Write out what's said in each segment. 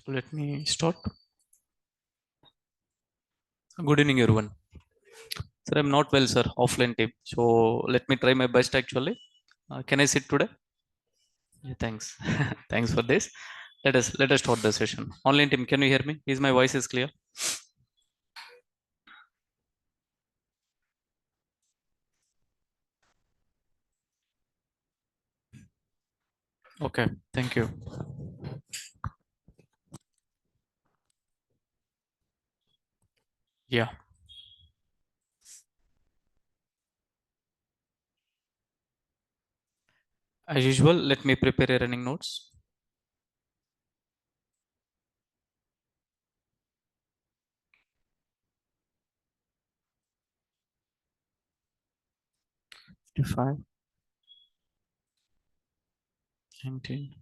So let me start. Good evening, everyone. Sir, I'm not well, sir. Offline team. So let me try my best. Actually, can I sit today? Yeah, thanks. Thanks for this. Let us start the session. Online team, can you hear me? Is my voice is clear? Okay. Thank you. Yeah. As usual, let me prepare a running notes. Five, 19.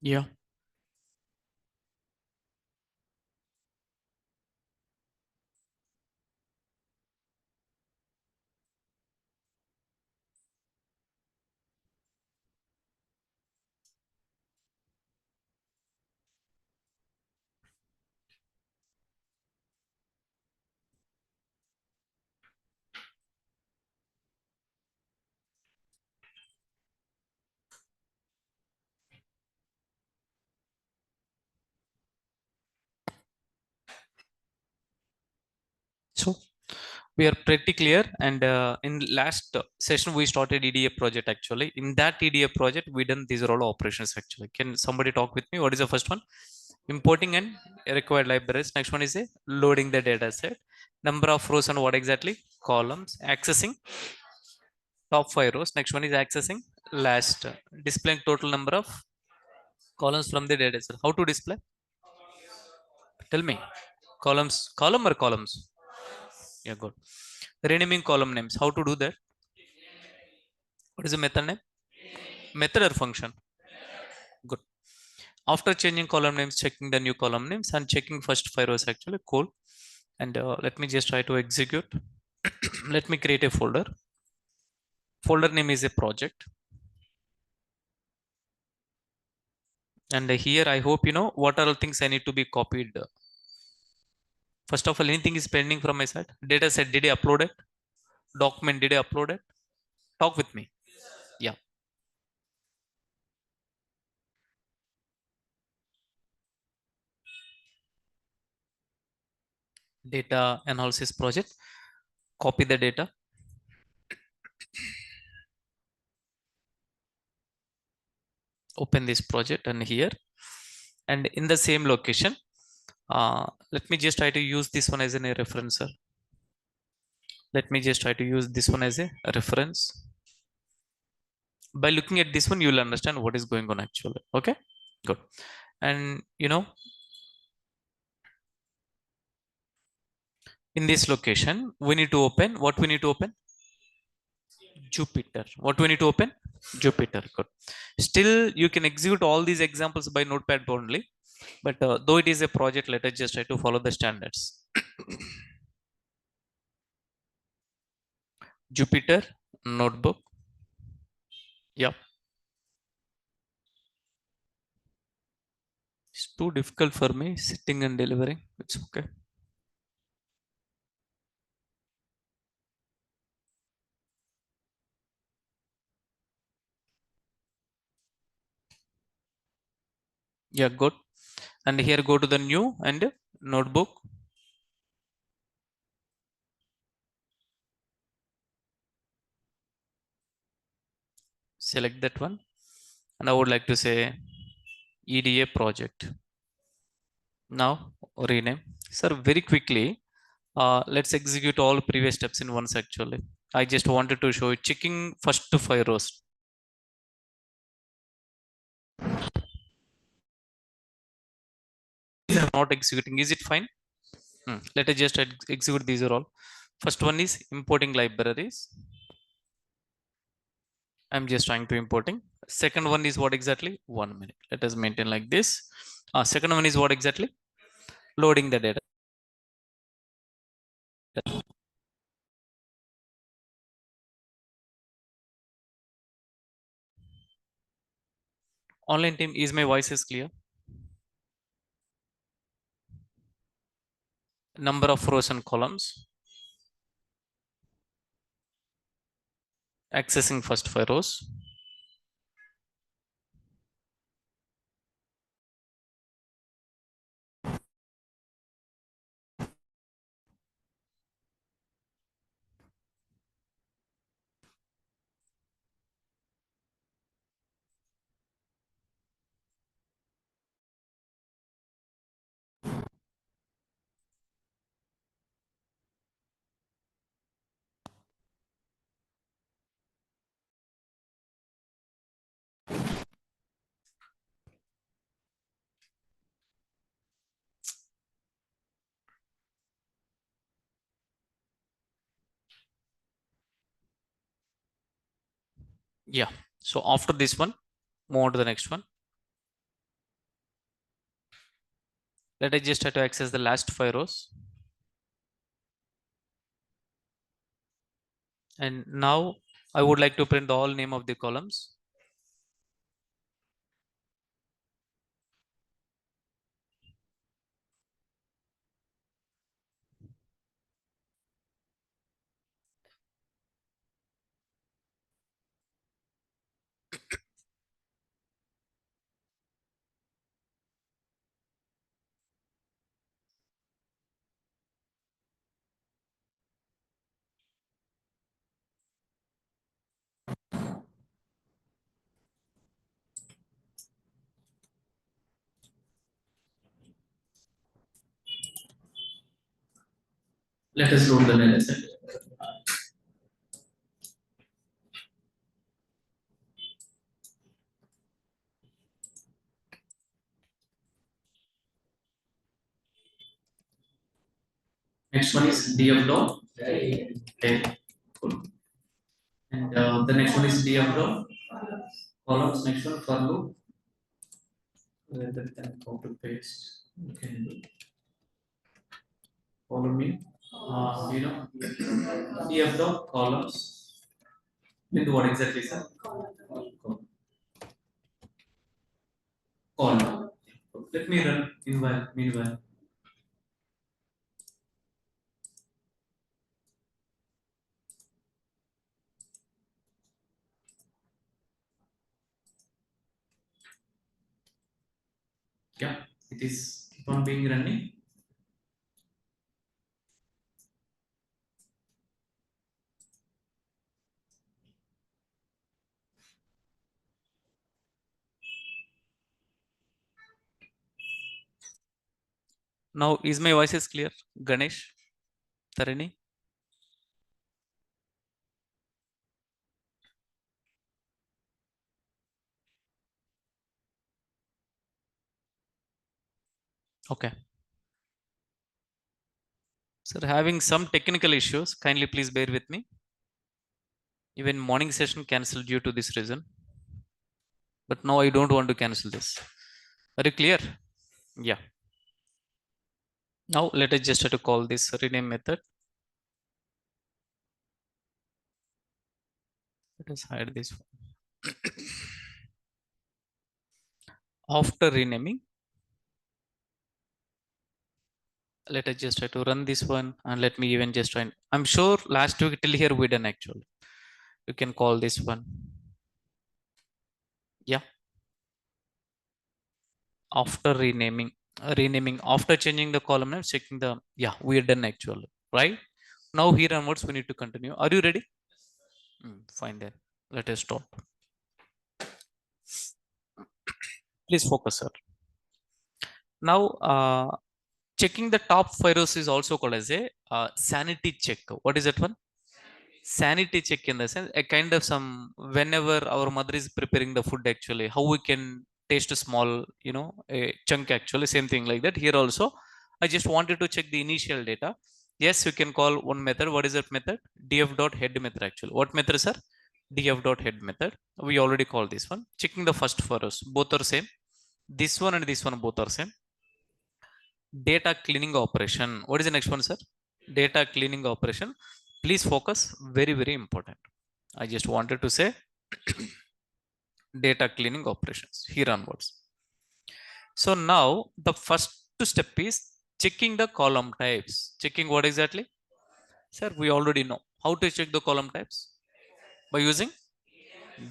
Yeah. So we are pretty clear, and in last session we started EDA project. Actually, in that EDA project we done these are all operations. Actually, can somebody talk with me? What is the first one? Importing and required libraries. Next one is a loading the data set, number of rows and what exactly columns, accessing top 5 rows. Next one is accessing last, displaying total number of columns from the data set. How to display? Tell me. Column or columns? Yeah, good. Renaming column names. How to do that? What is the method name? Method or function? Good. After changing column names, checking the new column names and checking first 5 rows. Actually cool. And let me just try to execute. Let me create a folder. Folder name is a project. And here I hope you know what are all things I need to be copied. First of all, anything is pending from my side. Data set, did I upload it? Document, did I upload it? Talk with me. Yeah. Data analysis project. Copy the data. Open this project and here. And in the same location, let me just try to use this one as a reference. Let me just try to use this one as a reference. By looking at this one, you will understand what is going on actually. Okay, good. And you know, in this location, we need to open what we need to open? Jupyter. What we need to open? Jupyter. Good. Still, you can execute all these examples by Notepad only. But though it is a project, let us just try to follow the standards. Jupyter notebook. Yeah. It's too difficult for me sitting and delivering. It's okay. Yeah, good. And here go to the new and notebook. Select that one. And I would like to say EDA project. Now rename. Sir, very quickly, let's execute all previous steps in once actually. I just wanted to show you checking first 5 rows. not executing. Is it fine? Let us just execute these are all. First one is importing libraries. I'm just trying to importing. Second one is what exactly? 1 minute. Let us maintain like this. Second one is what exactly? Loading the data. Online team, is my voice is clear? Number of rows and columns. Accessing first 5 rows. Yeah. So after this one, move on to the next one. Let us just try to access the last 5 rows. And now I would like to print the all name of the columns. Let us load the data set. Next one is df dot. Okay. Cool. And the next one is df dot columns. Next one for loop. Rather than copy paste. Okay. Follow me. Df dot columns. Into what exactly, sir? Column. Let me run meanwhile. Yeah, it is keep on being running. Now, is my voice is clear? Ganesh, Tarini? Okay. Sir, having some technical issues. Kindly please bear with me. Even morning session cancelled due to this reason. But now I don't want to cancel this. Are you clear? Yeah. Now let us just try to call this rename method. Let us hide this one. After renaming, let us just try to run this one and let me even just try. I'm sure last week till here we done actually. You can call this one. Yeah. After renaming after changing the column name, checking the we're done actually, right? Now here onwards we need to continue. Are you ready? Fine then. Let us stop. Please focus, sir. Now checking the top 5 rows is also called as a sanity check. What is that one? Sanity check in the sense a kind of some whenever our mother is preparing the food actually, how we can taste a small, a chunk actually. Same thing like that here also. I just wanted to check the initial data. Yes, you can call one method. What is that method? Df dot head method actually. What method, sir? Df dot head method. We already call this one. Checking the first for us. Both are same. This one and this one both are same. Data cleaning operation. What is the next one, sir? Data cleaning operation. Please focus. Very, very important. I just wanted to say data cleaning operations here onwards. So now the first step is checking the column types. Checking what exactly? Sir, we already know how to check the column types by using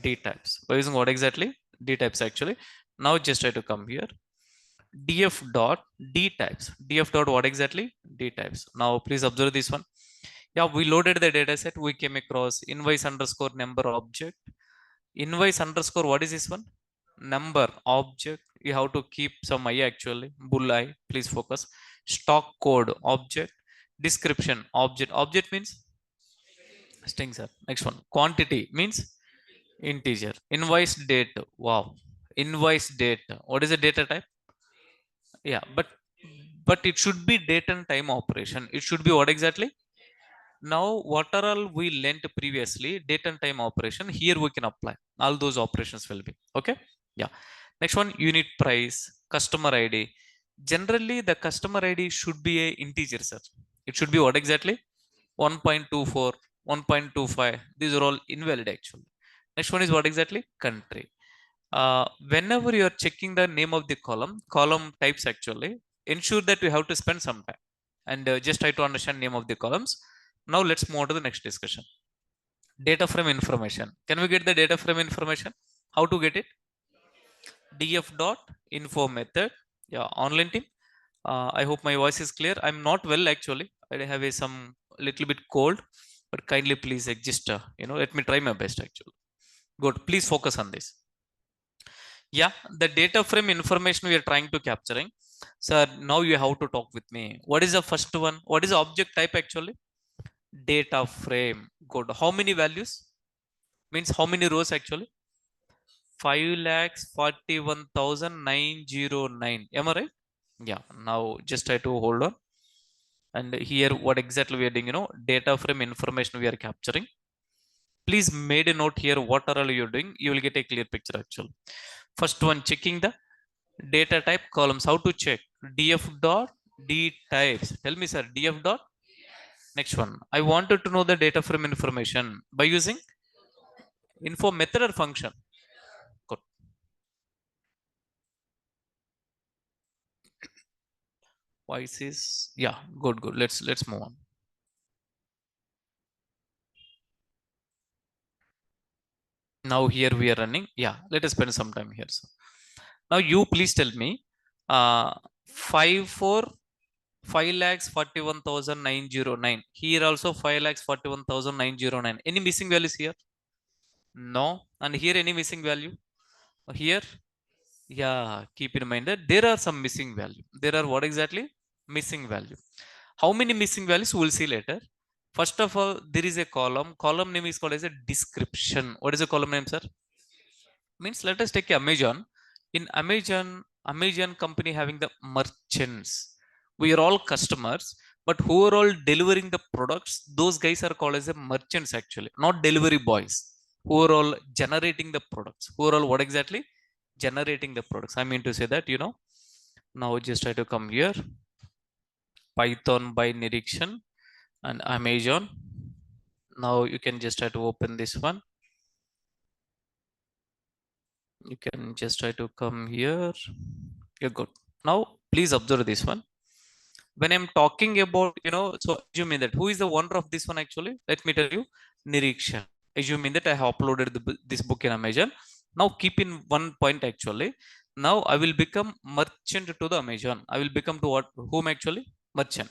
D types. By using what exactly? D types actually. Now just try to come here. Df dot D types. Df dot what exactly? D types. Now please observe this one. Yeah, we loaded the data set. We came across invoice underscore number object. Invoice underscore what is this one? Number object. You have to keep some I actually. Bull I. Please focus. Stock code object. Description object. Object means string, sir. Next one. Quantity means integer. Invoice date. Wow. Invoice date. What is the data type? Yeah, but it should be date and time operation. It should be what exactly? Now, what are all we learnt previously, date and time operation, here we can apply. All those operations will be. Okay. Yeah. Next one, unit price, customer ID. Generally, the customer ID should be a integer, sir. It should be what exactly? 1.24, 1.25. These are all invalid actually. Next one is what exactly? Country. Whenever you are checking the name of the column types actually, ensure that you have to spend some time and just try to understand name of the columns. Now let's move on to the next discussion. Data frame information. Can we get the data frame information? How to get it? Df dot info method. Yeah, online team. I hope my voice is clear. I'm not well actually. I have some little bit cold, but kindly please just let me try my best actually. Good. Please focus on this. Yeah, the data frame information we are trying to capturing. Sir, now you have to talk with me. What is the first one? What is the object type actually? Data frame. Good. How many values? Means how many rows actually? 5,41,909. Am I right? Yeah. Now just try to hold on. And here what exactly we are doing, data frame information we are capturing. Please made a note here what are all you doing. You will get a clear picture actually. First one, checking the data type columns. How to check? Df dot D types. Tell me, sir. Df dot. Next one. I wanted to know the data frame information by using info method or function. Good. Voice is yeah. Good. Good. Let's move on. Now here we are running. Yeah. Let us spend some time here. So now you please tell me. 5 lakhs 41,909. Here also 5 lakhs 41,909. Any missing values here? No. And here any missing value? Here? Yeah. Keep in mind that there are some missing value. There are what exactly? Missing value. How many missing values? We'll see later. First of all, there is a column. Column name is called as a description. What is the column name, sir? Means let us take Amazon. In Amazon company having the merchants. We are all customers, but who are all delivering the products, those guys are called as a merchants actually, not delivery boys. Who are all generating the products? Who are all what exactly? Generating the products. I mean to say that, now just try to come here. Python by Nirikshan and Amazon. Now you can just try to open this one. You can just try to come here. You're good. Now please observe this one. When I'm talking about, so assuming that who is the owner of this one actually, let me tell you. Nirikshan. Assuming that I have uploaded this book in Amazon. Now keep in one point actually. Now I will become merchant to the Amazon. I will become to what? Whom actually? Merchant.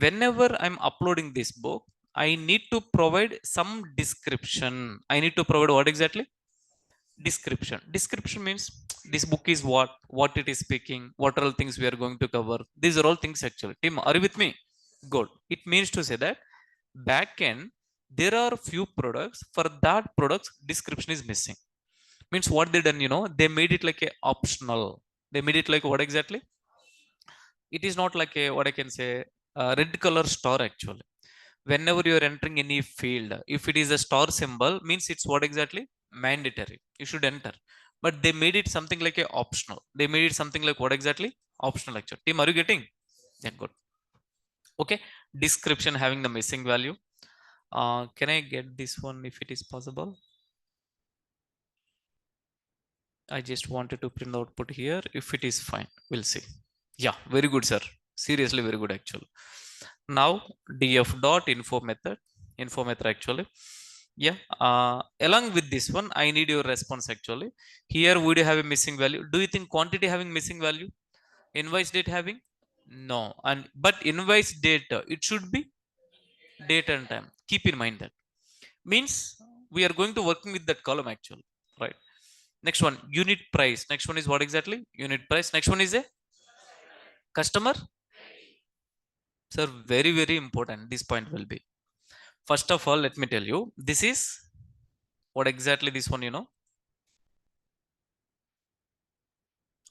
Whenever I'm uploading this book, I need to provide some description. I need to provide what exactly? Description means this book is what it is speaking, what are all things we are going to cover. These are all things actually. Tim, are you with me? Good. It means to say that back end there are few products. For that products description is missing. Means what they done, they made it like a optional. They made it like what exactly? It is not like a, what I can say, a red color star actually. Whenever you are entering any field, if it is a star symbol, means it's what exactly? Mandatory. You should enter. But they made it something like a optional. They made it something like what exactly? Optional actually. Team, are you getting? Yeah, good. Okay. Description having the missing value. Can I get this one if it is possible? I just wanted to print the output here. If it is fine, we'll see. Yeah, very good, sir. Seriously, very good actually. Now df dot info method actually. Yeah. Along with this one, I need your response actually. Here would you have a missing value? Do you think quantity having missing value? Invoice date having? No. And but invoice date, it should be date and time. Keep in mind that. Means we are going to working with that column actually. Right. Next one, unit price. Next one is what exactly? Unit price. Next one is a customer. Sir, very, very important. This point will be. First of all, let me tell you, this is what exactly this one,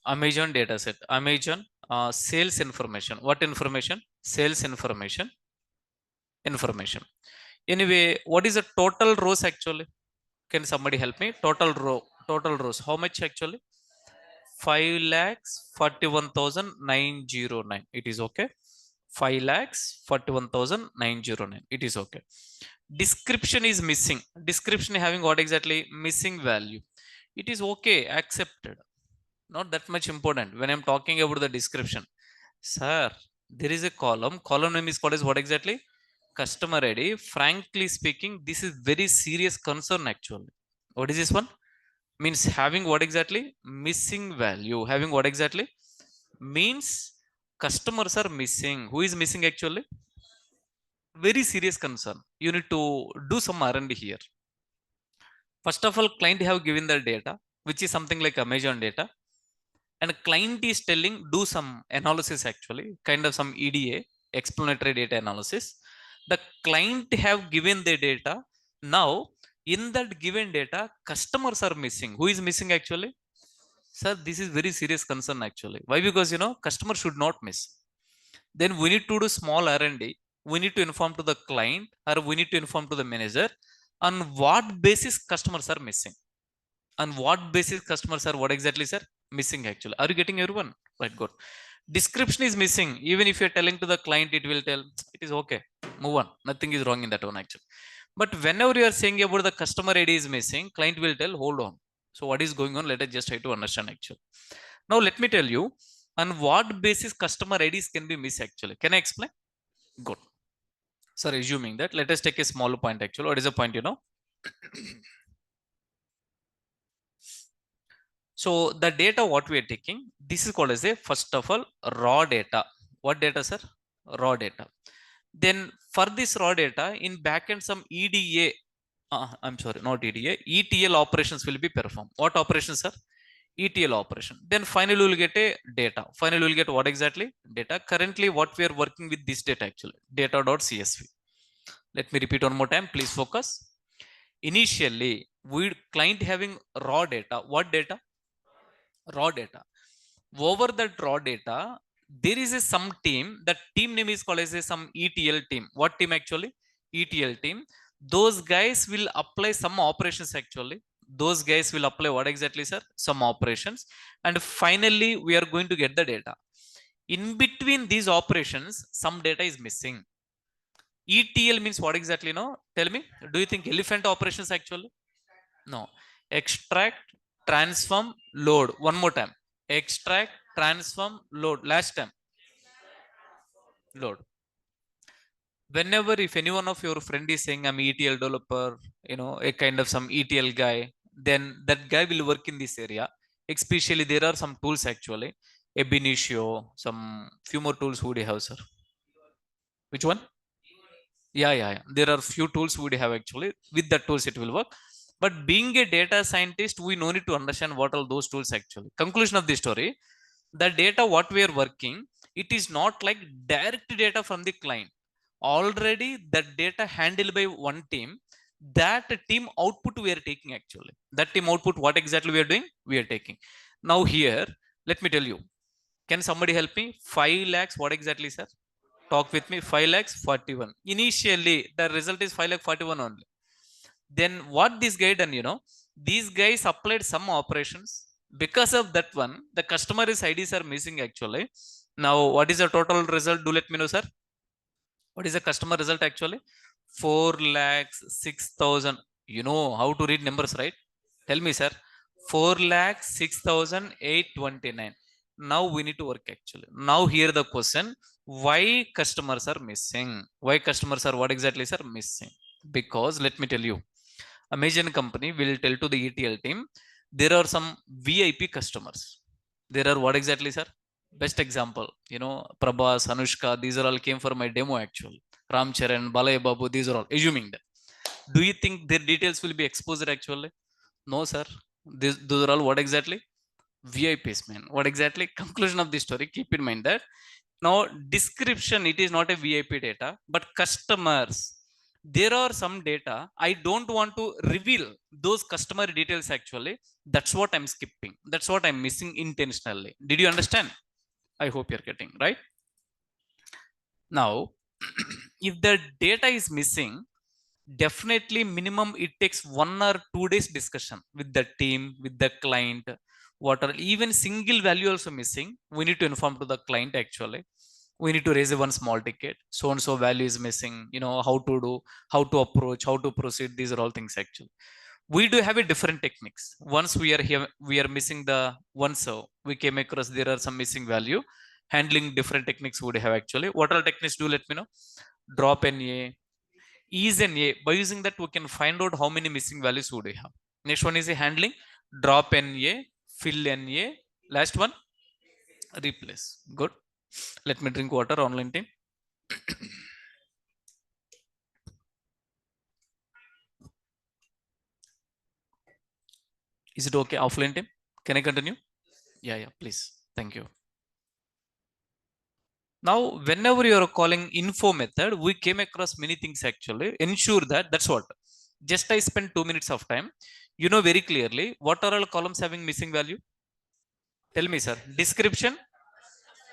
Amazon data set. Amazon sales information. What information? Sales information. Anyway, what is the total rows actually? Can somebody help me? Total rows. How much actually? 5 lakhs 41,909. It is okay. 5 lakhs 41,909. It is okay. Description is missing. Description having what exactly? Missing value. It is okay. Accepted. Not that much important when I'm talking about the description. Sir, there is a column. Column name is called as what exactly? Customer ID. Frankly speaking, this is very serious concern actually. What is this one? Means having what exactly? Missing value. Having what exactly? Means customers are missing. Who is missing actually? Very serious concern. You need to do some R&D here. First of all, client have given the data, which is something like Amazon data, and client is telling do some analysis actually, kind of some EDA, explanatory data analysis. The client have given the data. Now in that given data, customers are missing. Who is missing actually? Sir, this is very serious concern actually. Why? Because customer should not miss. Then we need to do small R&D. We need to inform to the client, or we need to inform to the manager on what basis customers are missing. On what basis customers are what exactly, sir? Missing actually. Are you getting everyone? Right, good. Description is missing. Even if you're telling to the client, it will tell it is okay. Move on. Nothing is wrong in that one actually. But whenever you are saying about the customer ID is missing, client will tell, hold on. So what is going on? Let us just try to understand actually. Now let me tell you on what basis customer IDs can be missed actually. Can I explain? Good. So assuming that, let us take a small point actually. What is the point, So the data what we are taking, this is called as a, first of all, raw data. What data, sir? Raw data. Then for this raw data, in backend some EDA, I'm sorry, not EDA, ETL operations will be performed. What operations, sir? ETL operation. Then finally we'll get a data. Finally we'll get what exactly? Data. Currently what we are working with this data actually, data.csv. Let me repeat one more time. Please focus. Initially, we client having raw data. What data? Raw data. Over that raw data, there is a some team. That team name is called as a some ETL team. What team actually? ETL team. Those guys will apply some operations actually. Those guys will apply what exactly, sir? Some operations. And finally we are going to get the data. In between these operations, some data is missing. ETL means what exactly? No, tell me. Do you think elephant operations actually? No. Extract, transform, load. One more time. Extract, transform, load. Last time. Load. Whenever if any one of your friend is saying I'm ETL developer, a kind of some ETL guy, then that guy will work in this area. Especially there are some tools actually. Ab initio, some few more tools would you have, sir? Which one? Yeah. There are few tools we have actually. With the tools it will work. But being a data scientist, we no need to understand what are those tools actually. Conclusion of the story: the data what we are working, it is not like direct data from the client. Already the data handled by one team. that team output we are taking actually. That team output, what exactly we are doing? We are taking. Now here, let me tell you. Can somebody help me? 5 lakhs, what exactly, sir? Talk with me. 5 lakhs 41. Initially, the result is 5 lakh 41 only. Then what this guy done, these guys applied some operations. Because of that one, the customer's IDs are missing actually. Now, what is the total result? Do let me know, sir. What is the customer result actually? 4 lakhs 6,000. You know how to read numbers, right? Tell me, sir. 4 lakhs 6,829. Now we need to work actually. Now here the question: why customers are missing? Why customers are what exactly, sir, missing? Because let me tell you, Amazon company will tell to the ETL team there are some VIP customers. There are what exactly, sir? Best example, Prabhas, Anushka, these are all came for my demo actually. Ram Charan, Balay Babu, these are all assuming that. Do you think their details will be exposed actually? No, sir. Those are all what exactly? VIPs, man. What exactly? Conclusion of the story. Keep in mind that now description, it is not a VIP data, but customers. There are some data I don't want to reveal those customer details actually. That's what I'm skipping. That's what I'm missing intentionally. Did you understand? I hope you're getting right. Now, if the data is missing, definitely minimum it takes 1 or 2 days discussion with the team, with the client. What are even single value also missing, we need to inform to the client actually. We need to raise one small ticket, so and so value is missing, how to do, how to approach, how to proceed. These are all things actually. We do have a different techniques. Once we are here, we are missing the one, so we came across there are some missing value. Handling different techniques would have actually. What are techniques? Do let me know. Drop NA, ease NA. By using that, we can find out how many missing values would we have. Next one is a handling. Drop NA, fill NA. Last one, replace. Good. Let me drink water. Online team. Is it okay? Offline team. Can I continue? Yeah, yeah, please. Thank you. Now, whenever you are calling info method, we came across many things actually. Ensure that that's what. Just I spent 2 minutes of time. You know very clearly what are all columns having missing value. Tell me, sir. Description.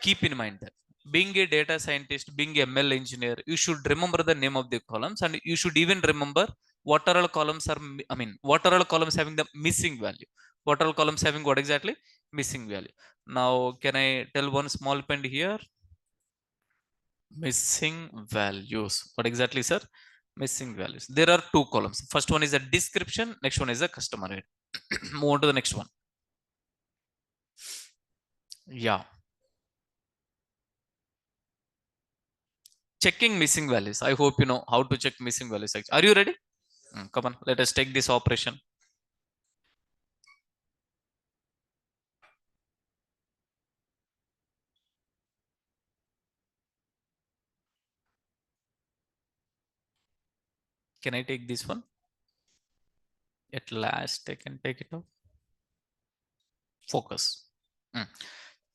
Keep in mind that being a data scientist, being a ML engineer, you should remember the name of the columns, and you should even remember what are all columns are. I mean, what are all columns having the missing value? What are all columns having what exactly? Missing value. Now, can I tell one small point here? Missing values. What exactly, sir? Missing values. There are two columns. First one is a description. Next one is a customer ID. Move on to the next one. Yeah. Checking missing values. I hope you know how to check missing values. Are you ready? Come on, let us take this operation. Can I take this one? At last, I can take it out. Focus.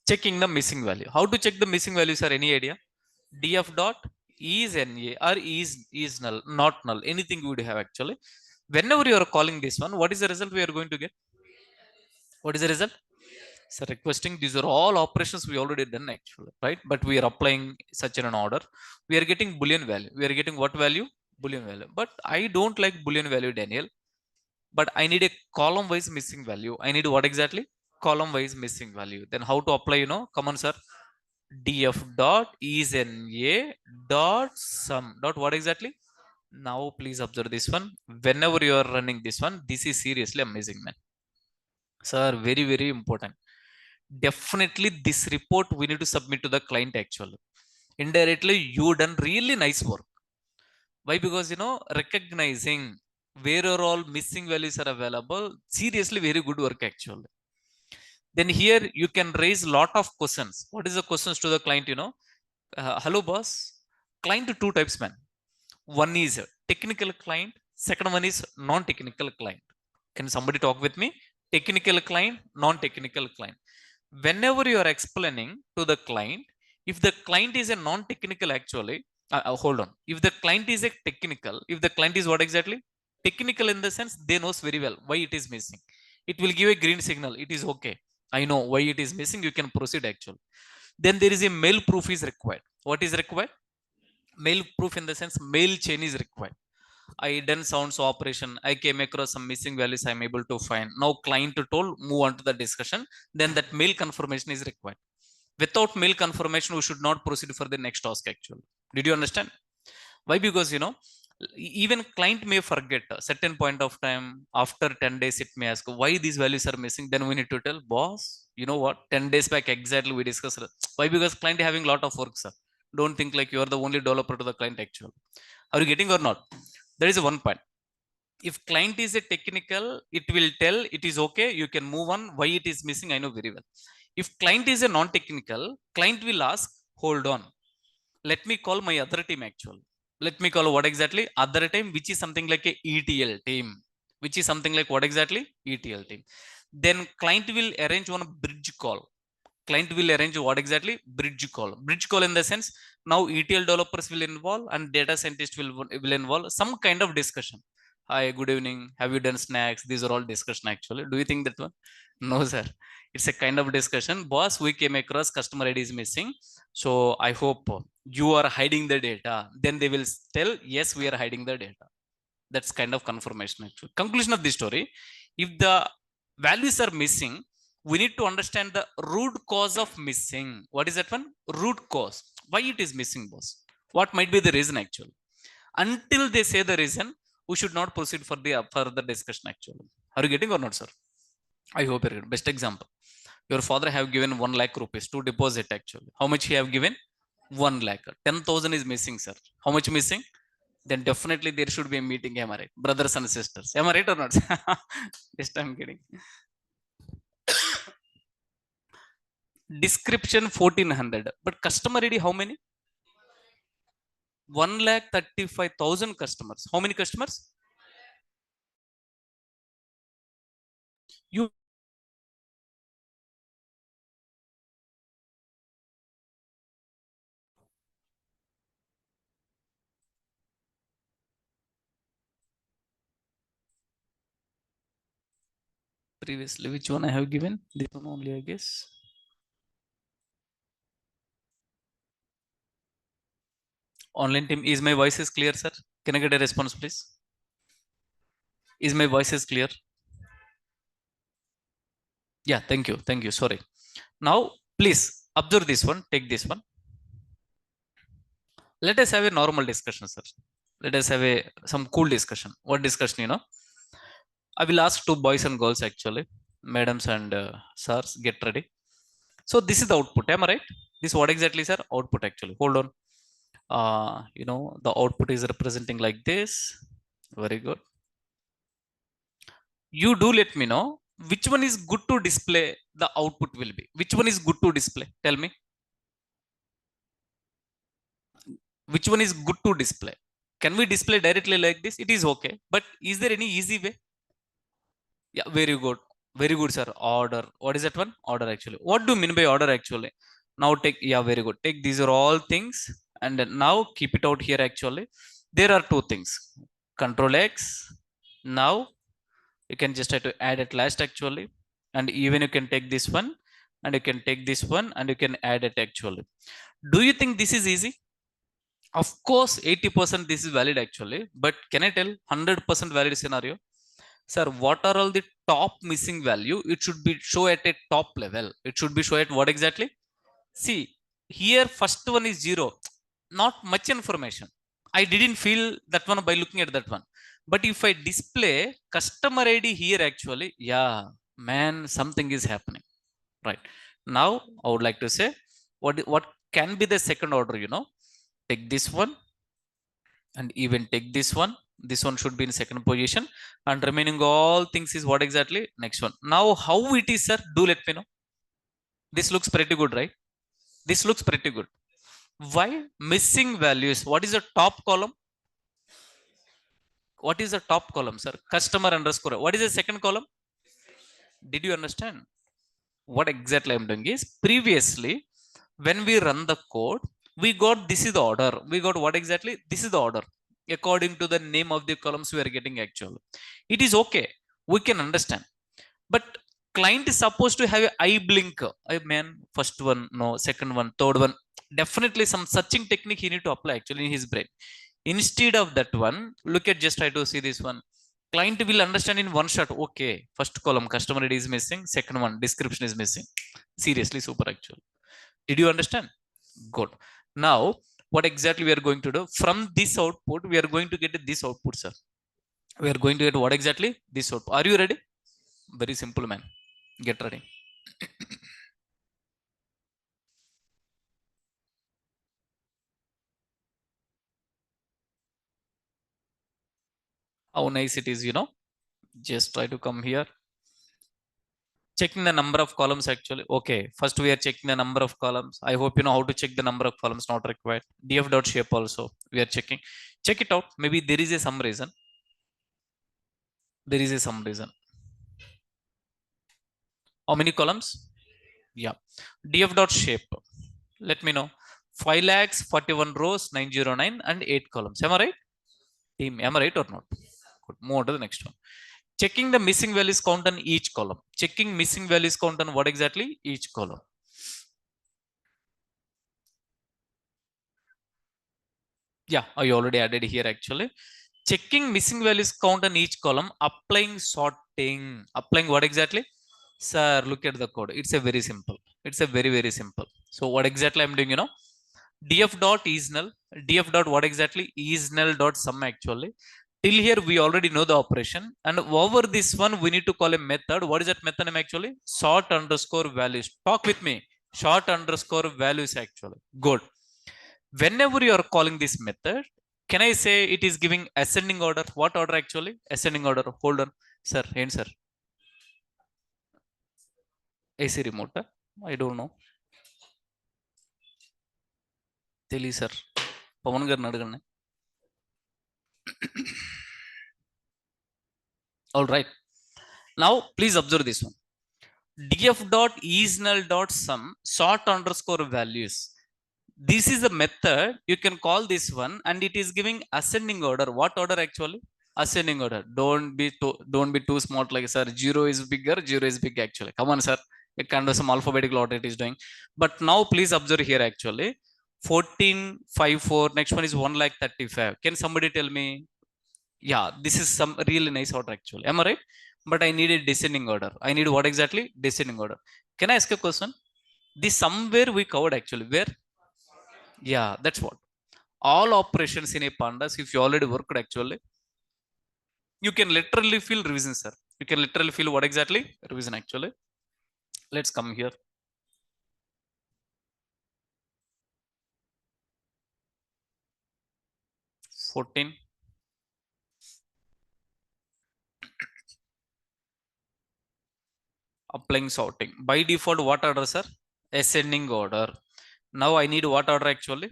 Checking the missing value. How to check the missing values? Are any idea? Df dot is NA or is null, not null. Anything you would have actually. Whenever you are calling this one, what is the result we are going to get? What is the result? So requesting, these are all operations we already done actually, right? But we are applying such an order. We are getting Boolean value. We are getting what value? Boolean value. But I don't like Boolean value, Daniel. But I need a column wise missing value. I need what exactly? Column wise missing value. Then how to apply, come on, sir. Df dot is NA dot sum dot what exactly? Now please observe this one. Whenever you are running this one, this is seriously amazing, man. Sir, very, very important. Definitely this report we need to submit to the client actually. Indirectly, you done really nice work. Why? Because recognizing where are all missing values are available. Seriously, very good work actually. Then here you can raise lot of questions. What is the questions to the client? Hello boss. Client two types, man. One is technical client. Second one is non-technical client. Can somebody talk with me? Technical client, non-technical client. Whenever you are explaining to the client, if the client is a non-technical actually, hold on. If the client is a technical, if the client is what exactly? Technical in the sense they knows very well why it is missing. It will give a green signal. It is okay. I know why it is missing. You can proceed actually. Then there is a mail proof is required. What is required? Mail proof in the sense mail chain is required. I done sounds operation. I came across some missing values. I'm able to find. Now client told move on to the discussion. Then that mail confirmation is required. Without mail confirmation, we should not proceed for the next task actually. Did you understand? Why? Because even client may forget a certain point of time. After 10 days, it may ask why these values are missing. Then we need to tell boss, you know what? 10 days back exactly we discussed. Why? Because client having lot of work, sir. Don't think like you are the only developer to the client actually. Are you getting or not? That is one point. If client is a technical, it will tell it is okay. You can move on. Why it is missing? I know very well. If client is a non-technical, client will ask, hold on. Let me call my other team actually. Let me call what exactly? Other team, which is something like a ETL team. Which is something like what exactly? ETL team. Then client will arrange one bridge call. Client will arrange what exactly? Bridge call. Bridge call in the sense now ETL developers will involve and data scientist will involve some kind of discussion. Hi, good evening. Have you done snacks? These are all discussion actually. Do you think that one? No, sir. It's a kind of discussion. Boss, we came across customer ID is missing. So I hope you are hiding the data. Then they will tell, yes, we are hiding the data. That's kind of confirmation actually. Conclusion of the story. If the values are missing, we need to understand the root cause of missing. What is that one? Root cause. Why it is missing, boss? What might be the reason actually? Until they say the reason, we should not proceed for the further discussion actually. Are you getting or not, sir? I hope you're getting. Best example. Your father have given 1 lakh rupees to deposit actually. How much he have given? 1 lakh. 10,000 is missing, sir. How much missing? Then definitely there should be a meeting. Am I right? Brothers and sisters. Am I right or not? Just I'm kidding. Description 1400. But customer ID how many? 1,35,000 customers. How many customers? You previously, which one I have given? This one only, I guess. Online team. Is my voice is clear, sir? Can I get a response, please? Is my voice is clear? Yeah, thank you. Thank you. Sorry. Now, please observe this one. Take this one. Let us have a normal discussion, sir. Let us have a some cool discussion. What discussion, I will ask two boys and girls actually. Madams and sirs, get ready. So this is the output. Am I right? This what exactly, sir? Output actually. Hold on. The output is representing like this. Very good. You do let me know which one is good to display. The output will be. Which one is good to display? Tell me. Which one is good to display? Can we display directly like this? It is okay. But is there any easy way? Yeah, very good. Very good, sir. Order. What is that one? Order actually. What do you mean by order actually? Now take, yeah, very good. Take these are all things and then now keep it out here actually. There are two things. Control X. Now you can just have to add at last actually. And even you can take this one and you can take this one and you can add it actually. Do you think this is easy? Of course, 80% this is valid actually. But can I tell 100% valid scenario? Sir, what are all the top missing value? It should be show at a top level. It should be show at what exactly? See, here first one is 0. Not much information. I didn't feel that one by looking at that one. But if I display customer ID here actually, yeah, man, something is happening. Right. Now, I would like to say, what can be the second order, Take this one and even take this one. This one should be in second position and remaining all things is what exactly? Next one. Now how it is, sir? Do let me know. This looks pretty good, right? This looks pretty good. Why? Missing values. What is the top column? What is the top column, sir? Customer underscore. What is the second column? Did you understand? What exactly I'm doing is previously when we run the code, we got this is the order. We got what exactly? This is the order. according to the name of the columns we are getting actually. It is okay. We can understand. But client is supposed to have a eye blink. I man, first one, no, second one, third one. Definitely some searching technique he need to apply actually in his brain. Instead of that one, look at just try to see this one. Client will understand in one shot. Okay, first column customer ID is missing. Second one description is missing. Seriously super actually. Did you understand? Good. Now, what exactly we are going to do? From this output, we are going to get this output, sir. We are going to get what exactly? This output. Are you ready? Very simple, man. Get ready. How nice it is, you know. Just try to come here. Checking the number of columns actually. Okay, first we are checking the number of columns. I hope you know how to check the number of columns, not required. Df dot shape also we are checking. Check it out. Maybe there is a some reason. There is a some reason. How many columns? Yeah. Df dot shape. Let me know. 5 lakhs 41 rows 909 and 8 columns. Am I right? Team, am I right or not? Good. Move on to the next one. Checking the missing values count on each column. Checking missing values count on what exactly? Each column. Yeah, I already added here actually. Checking missing values count on each column. Applying sorting. Applying what exactly? Sir, look at the code. It's a very simple. It's a very simple. So what exactly I'm doing, you know? Df dot is null. Df dot what exactly? Is null dot sum actually. Till here we already know the operation, and over this one we need to call a method. What is that method name actually? Sort underscore values. Talk with me. Sort underscore values actually. Good. Whenever you are calling this method, can I say it is giving ascending order? What order actually? Ascending order. Hold on, sir. Answer. AC remote. I don't know. Tell sir. Pawan gar nadaganne. All right. Now please observe this one. Df dot is null dot sum sort underscore values. This is a method. You can call this one, and it is giving ascending order. What order actually? Ascending order. Don't be too smart like sir. Zero is bigger. Zero is big actually. Come on, sir. It kind of some alphabetical order it is doing. But now please observe here actually. 1454. Next one is 1 lakh 35. Can somebody tell me? Yeah, this is some really nice order actually. Am I right? But I need a descending order. I need what exactly? Descending order. Can I ask a question? This somewhere we covered actually. Where? Yeah, that's what. All operations in a pandas, if you already worked actually, you can literally feel revision, sir. You can literally feel what exactly? Revision actually. Let's come here. 14. Applying sorting. By default, what order, sir? Ascending order. Now I need what order actually?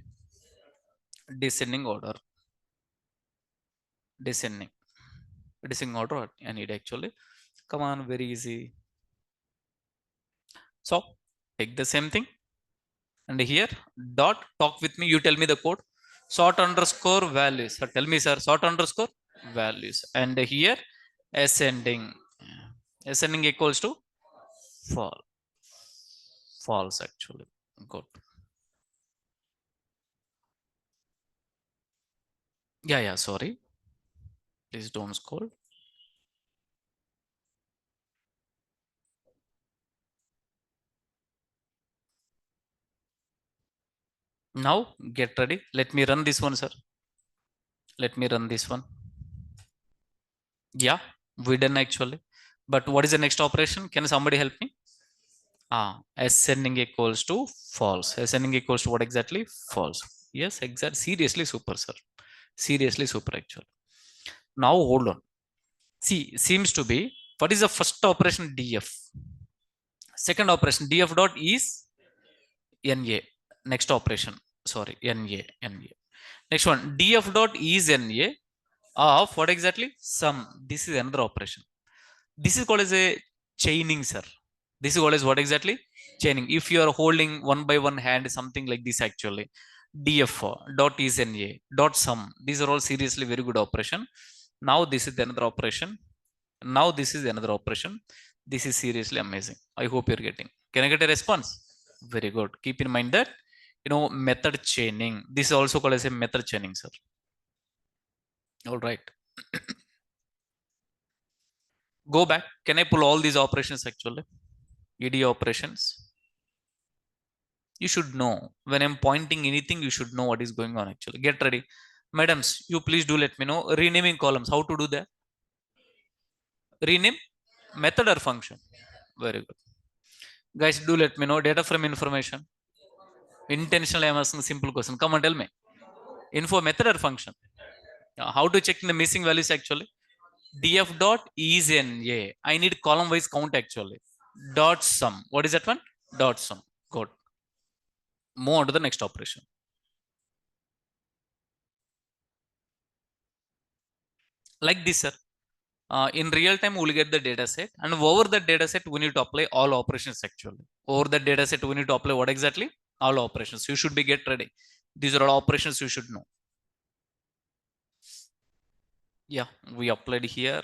Descending order. Descending. Descending order I need actually. Come on, very easy. So take the same thing. And here dot talk with me. You tell me the code. Sort underscore values. So tell me, sir. Sort underscore values. And here ascending. Ascending equals to false. False actually. Good. Yeah. Sorry. Please don't scold. Now get ready. Let me run this one, sir. Let me run this one. Yeah, we done actually. But what is the next operation? Can somebody help me? Ascending equals to false. Ascending equals to what exactly? False. Yes, exact. Seriously super, sir. Seriously super actually. Now hold on. See, seems to be what is the first operation? DF. Second operation DF dot is NA. Next operation. Sorry, NA. Next one DF dot is NA of what exactly? Sum. This is another operation. This is called as a chaining, sir. This is called as what exactly? Chaining. If you are holding one by one hand, something like this actually. df dot isna dot sum. These are all seriously very good operation. Now this is another operation. Now this is another operation. This is seriously amazing. I hope you're getting. Can I get a response? Very good. Keep in mind that method chaining. This is also called as a method chaining, sir. All right. Go back. Can I pull all these operations actually? ED operations. You should know when I'm pointing anything, you should know what is going on actually. Get ready. Madams, you please do let me know. Renaming columns. How to do that? Rename method or function. Very good. Guys, do let me know. Data from information. Intentionally, I'm asking a simple question. Come on, tell me. Info method or function? How to check the missing values actually? Df dot is n a. I need column wise count actually. Dot sum. What is that one? Dot sum. Good. Move on to the next operation. Like this, sir. In real time, we'll get the data set, and over the data set, we need to apply all operations actually. Over the data set, we need to apply what exactly? All operations. You should be get ready. These are all operations you should know. Yeah, we applied here.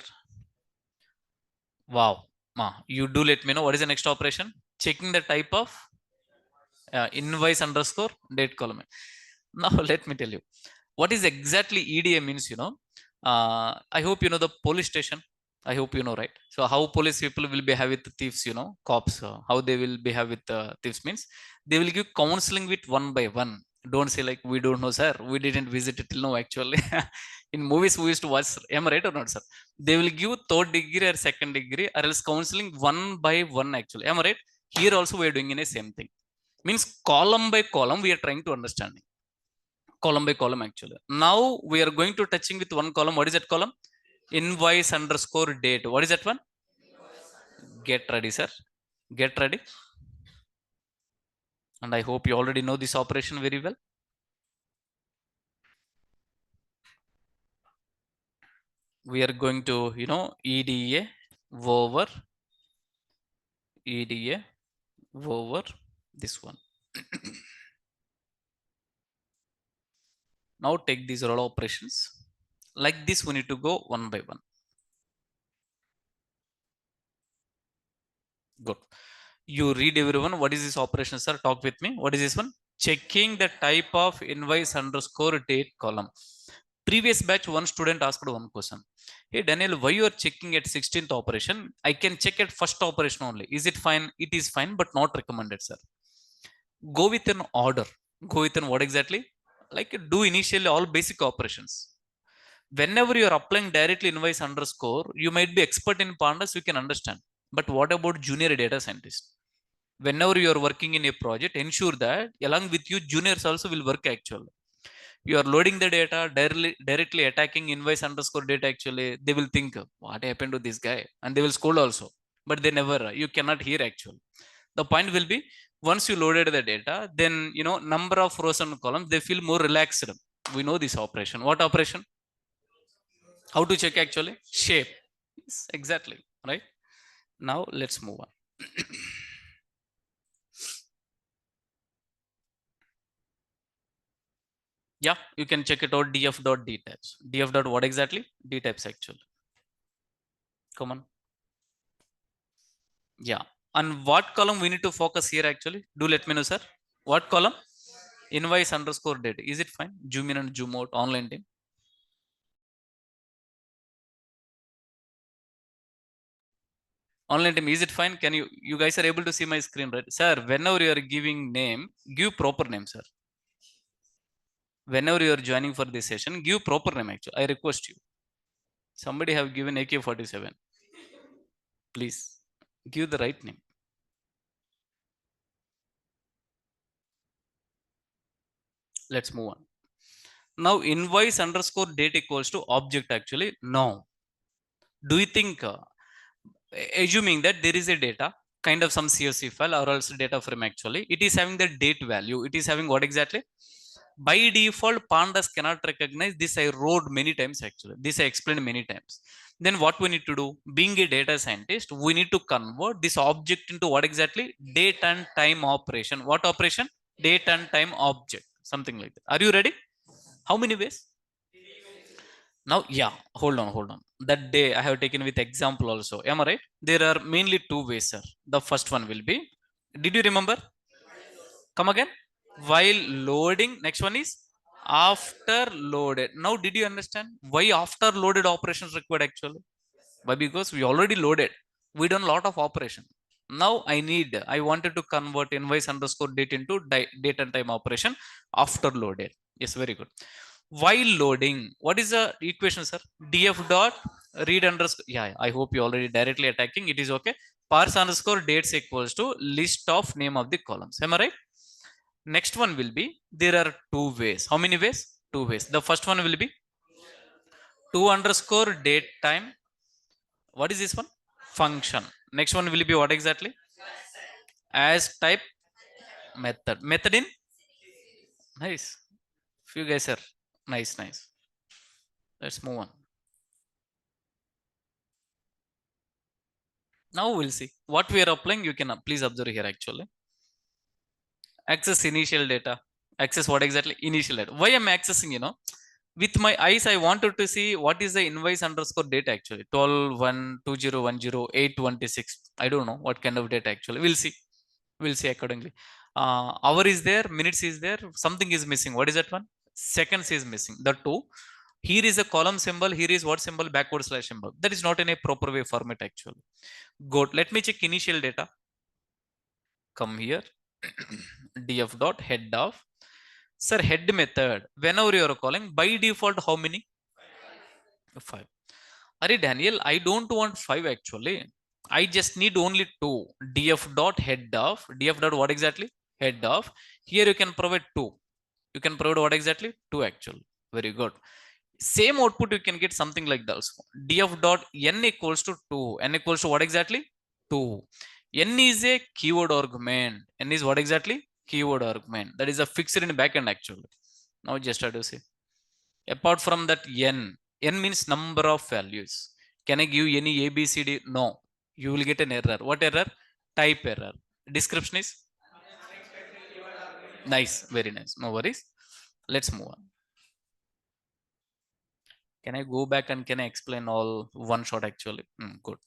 Wow. You do let me know what is the next operation. Checking the type of invoice underscore date column. Now let me tell you what is exactly EDA means. I hope you know the police station. I hope you know, right? So how police people will behave with thieves, cops, how they will behave with thieves means they will give counseling with one by one. Don't say like we don't know, sir. We didn't visit it till now actually. In movies we used to watch, am I right or not, sir? They will give third degree or second degree or else counseling one by one actually. Am I right? Here also we are doing in a same thing. Means column by column we are trying to understand. Column by column actually. Now we are going to touching with one column. What is that column? Invoice underscore date. What is that one? Get ready, sir. Get ready. And I hope you already know this operation very well. We are going to, EDA over EDA over this one. Now take these all operations. Like this, we need to go one by one. Good. You read everyone. What is this operation, sir? Talk with me. What is this one? Checking the type of invoice underscore date column. Previous batch, one student asked one question. Hey Daniel, why you are checking at 16th operation? I can check at first operation only. Is it fine? It is fine, but not recommended, sir. Go with an order. Go with an what exactly? Like do initially all basic operations. Whenever you are applying directly invoice underscore, you might be expert in pandas, you can understand. But what about junior data scientist? Whenever you are working in a project, ensure that along with you, juniors also will work actually. You are loading the data, directly attacking invoice underscore data actually. They will think, what happened to this guy? And they will scold also. But they never, you cannot hear actually. The point will be, once you loaded the data, then, number of rows and columns, they feel more relaxed. We know this operation. What operation? How to check actually? Shape. Yes, exactly. Right. Now let's move on. Yeah, you can check it out. Df dot d types. Df dot what exactly? D types actually. Come on. Yeah. And what column we need to focus here actually? Do let me know, sir. What column? Invoice underscore date. Is it fine? Zoom in and zoom out. Online team. Online team. Is it fine? Can you guys are able to see my screen, right? Sir, whenever you are giving name, give proper name, sir. Whenever you are joining for this session, give proper name actually. I request you. Somebody have given AK-47. Please give the right name. Let's move on. Now invoice underscore date equals to object actually. No. Do you think, assuming that there is a data, kind of some CSV file or else data frame actually, it is having the date value. It is having what exactly? By default, pandas cannot recognize this. I wrote many times actually. This I explained many times. Then what we need to do? Being a data scientist, we need to convert this object into what exactly? Date and time operation. What operation? Date and time object. something like that. Are you ready? How many ways? Now, yeah, hold on. That day I have taken with example also. Am I right? There are mainly two ways, sir. The first one will be, did you remember? Come again. While loading. Next one is after loaded. Now, did you understand why after loaded operations required actually? Why? Because we already loaded. We done a lot of operation. Now I wanted to convert invoice underscore date into date and time operation after loaded. Yes, very good. While loading, what is the equation, sir? Df dot read underscore. Yeah, I hope you already directly attacking. It is okay. Parse underscore dates equals to list of name of the columns. Am I right? Next one will be, there are two ways. How many ways? Two ways. The first one will be to underscore date time. What is this one? Function. Next one will be what exactly? As type method. Method in? Nice. Few guys are nice, nice. Let's move on. Now we'll see what we are applying. You can please observe here actually. Access initial data. Access what exactly? Initial data. Why am I accessing? With my eyes, I wanted to see what is the invoice underscore date actually. 12/1/2010/8/26. I don't know what kind of data actually. We'll see accordingly. Hour is there, minutes is there, something is missing. What is that one? Seconds is missing. The two. Here is a column symbol. Here is what symbol? Backward slash symbol. That is not in a proper way format actually. Good. Let me check initial data. Come here. df dot head of. Sir, head method. Whenever you are calling, by default, how many? 5. Are Daniel, I don't want 5 actually. I just need only 2. df dot head of. Df dot what exactly? Head of. Here you can provide 2. You can provide what exactly? 2 actually. Very good. Same output you can get something like this. df dot n equals to 2. N equals to what exactly? 2. N is a keyword argument. N is what exactly? Keyword argument. That is a fixed in backend actually. Now just try to see. Apart from that n means number of values. Can I give any ABCD? No. You will get an error. What error? Type error. Description is nice. Very nice. No worries. Let's move on. Can I go back and can I explain all one shot actually? Good.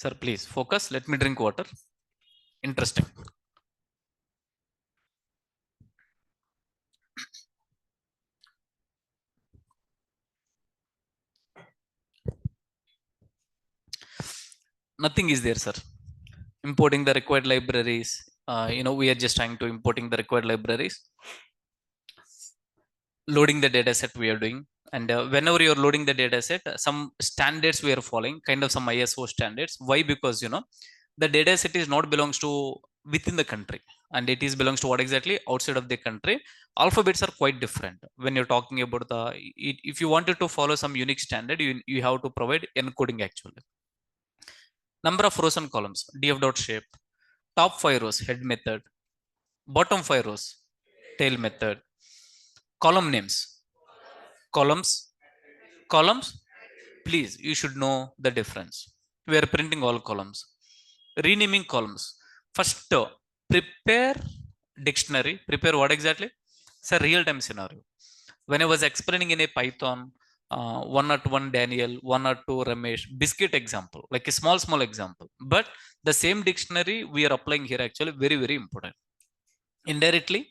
Sir, please focus. Let me drink water. Interesting. Nothing is there, sir. Importing the required libraries. We are just trying to importing the required libraries. Loading the data set we are doing. And whenever you're loading the data set, some standards we are following, kind of some ISO standards. Why? Because the data set is not belongs to within the country, and it is belongs to what exactly? Outside of the country. Alphabets are quite different when you're talking about if you wanted to follow some unique standard, you have to provide encoding actually. Number of rows and columns. df dot shape. Top 5 rows head method. Bottom 5 rows tail method. Column names. Columns columns please, you should know the difference. We are printing all columns. Renaming columns. First, prepare dictionary. Prepare what exactly? It's a real time scenario. When I was explaining in a Python, 101 Daniel, 102 Ramesh, biscuit example, like a small example. But the same dictionary we are applying here actually very, very important. Indirectly,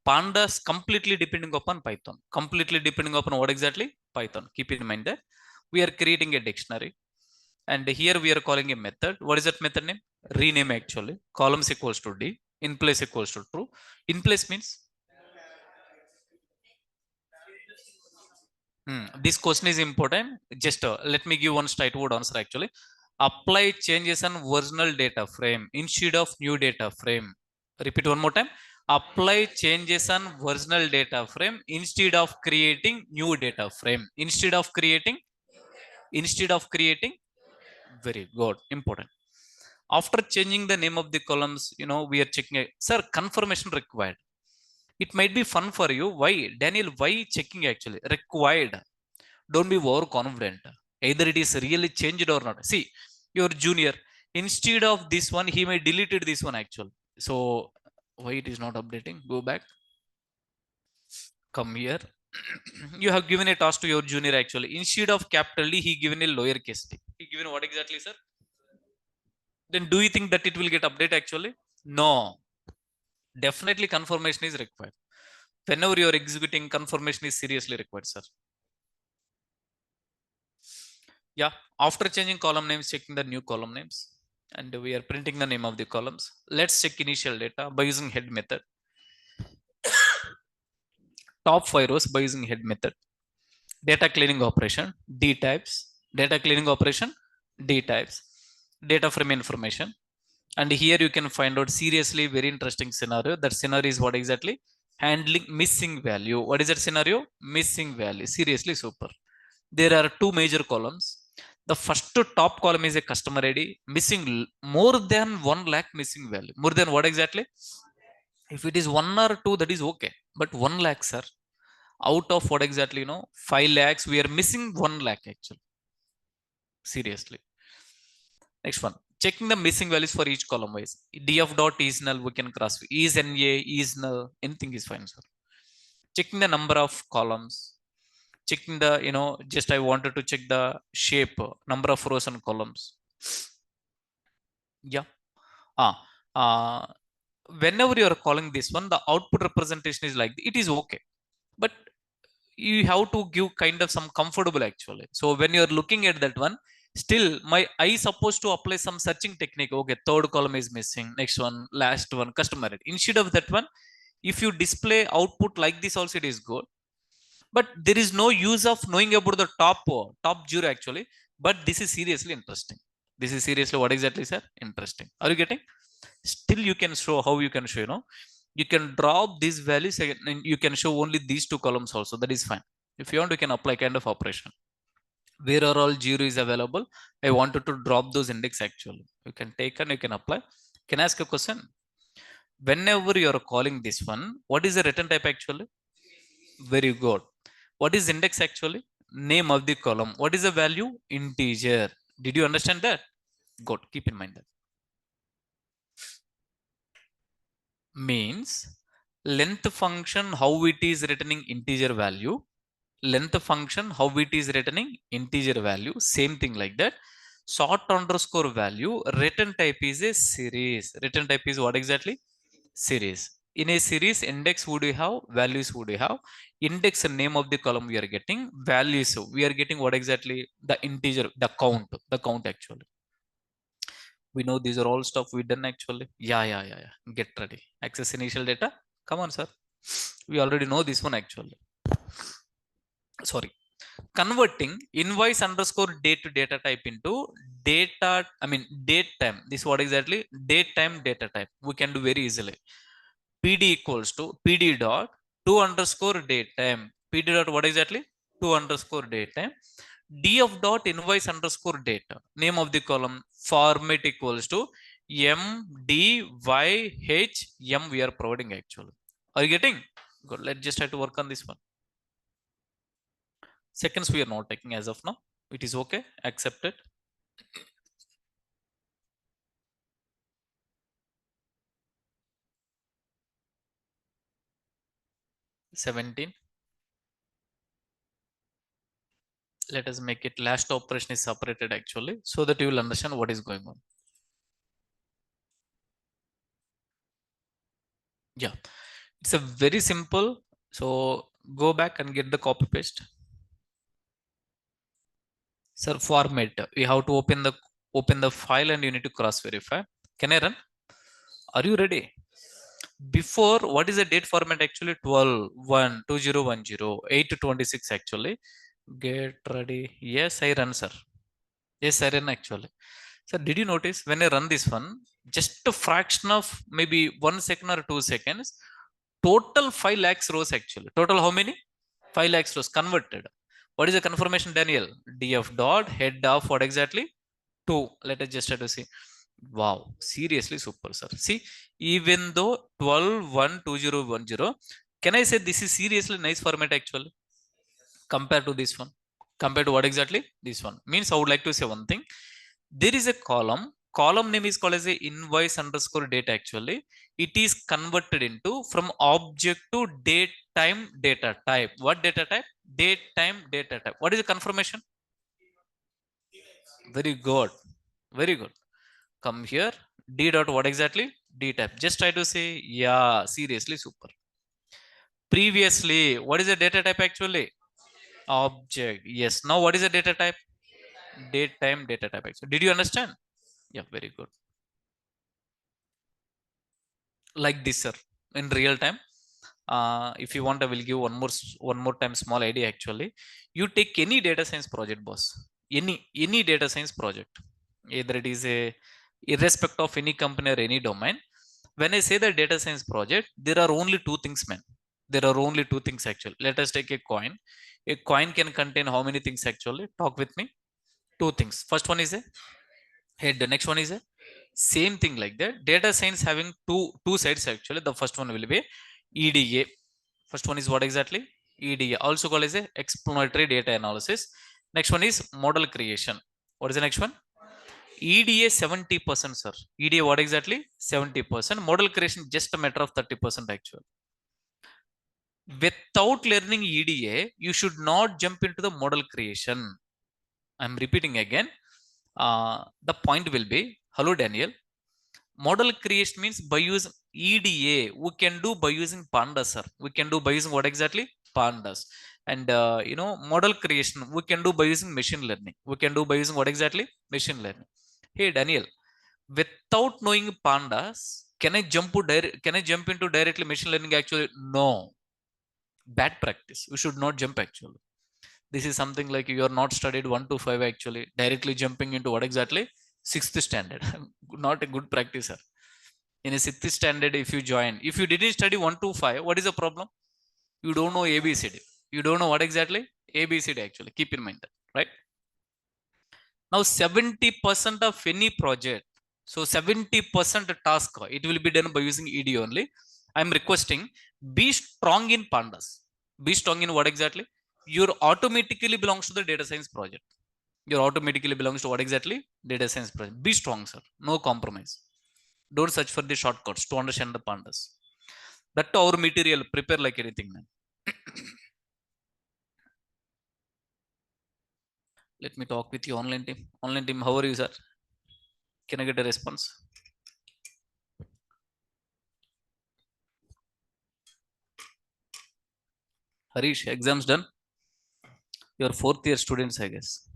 pandas completely depending upon Python. Completely depending upon what exactly? Python. Keep in mind that we are creating a dictionary. And here we are calling a method. What is that method name? Rename actually. Columns equals to D. In place equals to true. In place means this question is important. Just let me give one straightforward answer actually. Apply changes on original data frame instead of new data frame. Repeat one more time. Apply changes on original data frame instead of creating new data frame. Instead of creating. Very good. Important. After changing the name of the columns, we are checking. Sir, confirmation required. It might be fun for you. Why? Daniel, why checking actually? Required. Don't be overconfident. Either it is really changed or not. See, you're junior. Instead of this one, he may deleted this one actually. So why it is not updating? Go back, come here. You have given a task to your junior actually. Instead of capital D, he given a lowercase d. He given what exactly, sir? Then do you think that it will get updated actually? No. Definitely confirmation is required. Whenever you are executing, confirmation is seriously required, sir. Yeah. After changing column names, checking the new column names. And we are printing the name of the columns. Let's check initial data by using head method. Top 5 rows by using head method. Data cleaning operation, D types. Data cleaning operation, D types. Data frame information. And here you can find out seriously very interesting scenario. That scenario is what exactly? Handling missing value. What is that scenario? Missing value. Seriously super. There are two major columns. The first top column is a customer ID missing more than 1 lakh missing value. More than what exactly? If it is 1 or 2, that is okay. But 1 lakh, sir. Out of what exactly, 5 lakhs, we are missing 1 lakh actually. Seriously. Next one. Checking the missing values for each column wise. Df dot is null, we can cross. Is NA, is null, anything is fine, sir. Checking the number of columns. Checking the, just I wanted to check the shape, number of rows and columns. Yeah. Ah, whenever you are calling this one, the output representation is like, it is okay. But you have to give kind of some comfortable actually. So when you're looking at that one, still my eye supposed to apply some searching technique. Okay, third column is missing, next one, last one, customer. Instead of that one, if you display output like this also, it is good. But there is no use of knowing about the top zero actually. But this is seriously interesting. This is seriously what exactly, sir? Interesting. Are you getting? Still you can show how you can show, you can drop these values and you can show only these two columns also. That is fine. If you want, you can apply kind of operation. Where are all zero is available, I wanted to drop those index actually. You can take and you can apply. Can I ask a question? Whenever you are calling this one, what is the return type actually? Very good. What is index actually? Name of the column. What is the value? Integer. Did you understand that? Good. Keep in mind that. Means length function, how it is returning integer value. Length function, how it is returning integer value. Same thing like that. Sort underscore value, return type is a series. Return type is what exactly? Series. In a series, index would you have, values would you have. Index name of the column we are getting, values we are getting what exactly? The integer, the count actually. We know these are all stuff we done actually. Yeah. Get ready. Access initial data. Come on, sir. We already know this one actually. Sorry. Converting invoice underscore date to data type into date time. This what exactly? Date time data type. We can do very easily. PD equals to PD dot 2 underscore date time. PD dot what exactly? 2 underscore date time. Df dot invoice underscore data. Name of the column. Format equals to MDYHM we are providing actually. Are you getting? Good. Let's just try to work on this one. Seconds we are not taking as of now. It is okay. Accepted. $17. Let us make it last operation is separated actually, so that you will understand what is going on. Yeah, it's a very simple. So go back and get the copy paste. Sir, format. You have to open the file and you need to cross verify. Can I run? Are you ready? Before, what is the date format actually? 12/1/2010 8/26 actually. Get ready. Yes, I run, sir. Yes, I run actually. So did you notice when I run this one, just a fraction of maybe 1 second or 2 seconds, total 5 lakhs rows actually. Total how many? 5 lakhs rows converted. What is the confirmation, Daniel? Df dot head of what exactly? 2. Let us just try to see. Wow, seriously super, sir. See, even though 12/1/2010, can I say this is seriously nice format actually compared to this one? Compared to what exactly? This one. Means I would like to say one thing. There is a column column name is called as a invoice underscore date actually. It is converted into from object to date time data type. What data type? Date time data type. What is the confirmation? Very good. Very good. Come here. D dot what exactly? D type. Just try to say, yeah, seriously, super. Previously, what is the data type actually? Object. Yes. Now, what is the data type? Date time data type actually. Did you understand? Yeah, very good. Like this, sir, in real time. If you want, I will give one more time small idea actually. You take any data science project, boss. Any data science project, either it is a irrespective of any company or any domain. When I say the data science project, there are only two things, man. There are only two things actually. Let us take a coin. A coin can contain how many things actually? Talk with me. Two things. First one is a head, the next one is a same thing like that. Data science having two sides actually. The first one will be EDA. First one is what exactly? EDA, also called as a explanatory data analysis. Next one is model creation. What is the next one? EDA 70%, sir. EDA what exactly? 70%. Model creation just a matter of 30% actually. Without learning EDA, you should not jump into the model creation. I'm repeating again. The point will be, hello Daniel, model creation means by using EDA we can do by using pandas, sir. We can do by using what exactly? Pandas. And model creation we can do by using machine learning. We can do by using what exactly? Machine learning. Hey Daniel, without knowing pandas, can I jump into directly machine learning actually? No. Bad practice. We should not jump actually. This is something like you are not studied 1 to 5 actually, directly jumping into what exactly? Sixth standard. Not a good practice, sir. In a sixth standard, if you join, if you didn't study 1 to 5, what is the problem? You don't know ABCD. You don't know what exactly? ABCD actually. Keep in mind that, right? Now 70% of any project, so 70% task, it will be done by using ED only. I'm requesting, be strong in pandas. Be strong in what exactly? You automatically belongs to the data science project. You automatically belongs to what exactly? Data science project. Be strong, sir. No compromise. Don't search for the shortcuts to understand the pandas. That our material, prepare like anything, man. Let me talk with you online team. Online team, how are you, sir? Can I get a response? Harish, exams done? Your fourth year students, I guess.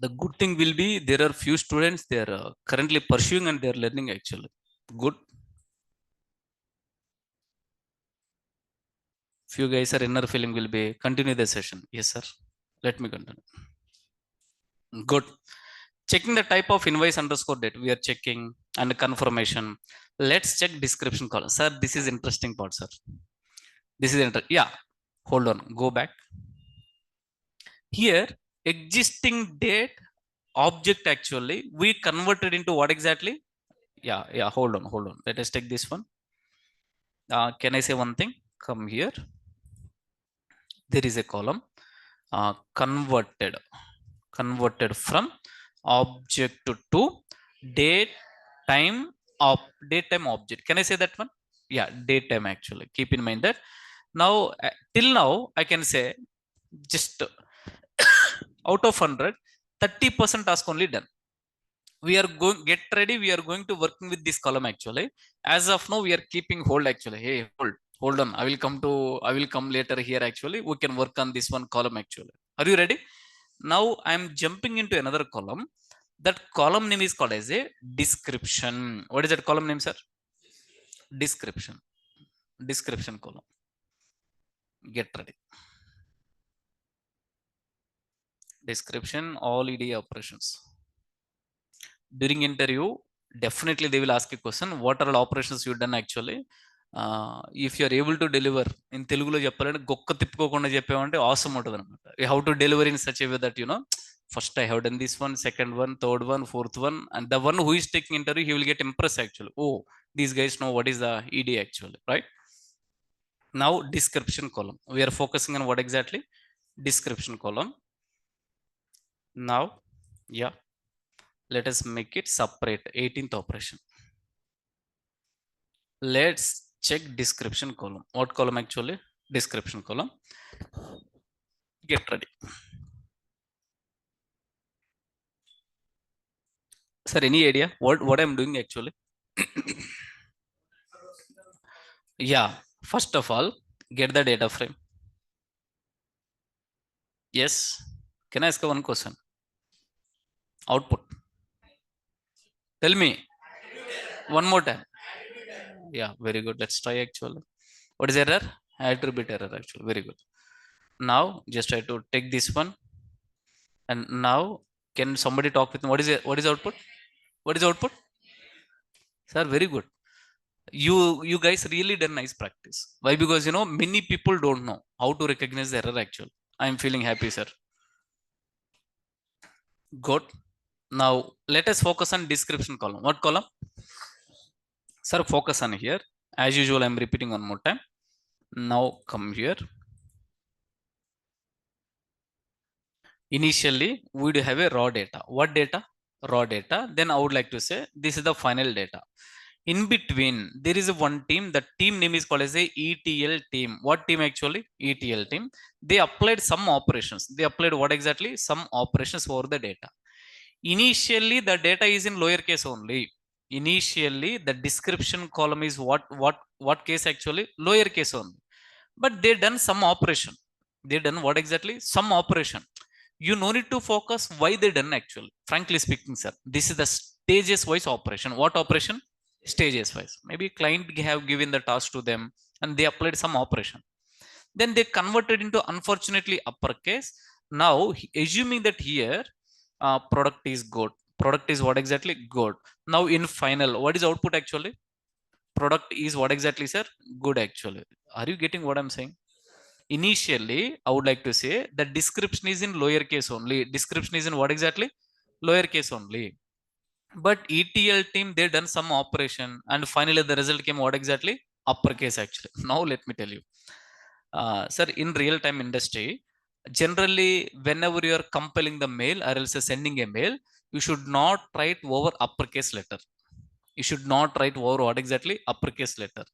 The good thing will be there are few students they are currently pursuing and they are learning actually. Good. Few guys are inner feeling will be continue the session. Yes, sir. Let me continue. Good. Checking the type of invoice underscore date. We are checking and confirmation. Let's check description column. Sir, this is interesting part, sir. This is yeah. Hold on. Go back. Here, existing date object actually we converted into what exactly? Yeah. Hold on. Let us take this one. Can I say one thing? Come here. There is a column converted from object to date time of date time object. Can I say that one? Yeah, date time actually. Keep in mind that. Now till now I can say just out of 100, 30% task only done. We are going get ready. We are going to working with this column actually. As of now we are keeping hold actually. Hey, hold on. I will come later here actually. We can work on this one column actually. Are you ready? Now I'm jumping into another column. That column name is called as a description. What is that column name, sir? Description column. Get ready. Description, all EDA operations. During interview, definitely they will ask a question, what are all operations you done actually? If you are able to deliver in Telugulo చెప్పాలంటే గొక్క తిప్పుకోకుండా చెప్పామంటే awesome ఉంటుంది అనమాట. You have to deliver in such a way that first I have done this one, second one, third one, fourth one, and the one who is taking interview he will get impressed actually. Oh, these guys know what is the ED actually, right? Now description column, we are focusing on what exactly? Description column. Now, yeah, let us make it separate 18th operation. Let's check description column. What column actually? Description column. Get ready. Sir, any idea what I'm doing actually? Yeah, first of all, get the data frame. Yes. Can I ask one question? Output. Tell me one more time. Yeah, very good. Let's try actually. What is error? Attribute error actually. Very good. Now just try to take this one. And now can somebody talk with me? What is output? What is output? Sir, very good. You guys really done nice practice. Why? Because many people don't know how to recognize the error actually. I am feeling happy, sir. Good. Now let us focus on description column. What column? Sir, focus on here. As usual, I'm repeating one more time. Now come here. Initially, we would have a raw data. What data? Raw data. Then I would like to say this is the final data. In between, there is a one team. The team name is called as a ETL team. What team actually? ETL team. They applied some operations. They applied what exactly? Some operations for the data. Initially, the data is in lowercase only. Initially, the description column is what case actually? Lowercase only. But they done some operation. They done what exactly? Some operation. You no need to focus why they done actually. Frankly speaking, sir, this is the stages wise operation. What operation? Stages wise. Maybe client have given the task to them and they applied some operation. Then they converted into unfortunately uppercase. Now assuming that here product is good. Product is what exactly? Good. Now in final, what is output actually? Product is what exactly, sir? Good actually. Are you getting what I'm saying? Initially, I would like to say the description is in lowercase only. Description is in what exactly? Lowercase only. But ETL team, they done some operation and finally the result came what exactly? Uppercase actually. Now let me tell you. Sir, in real time industry, generally whenever you are compiling the mail or else sending a mail, you should not write over uppercase letter. You should not write over what exactly? Uppercase letter.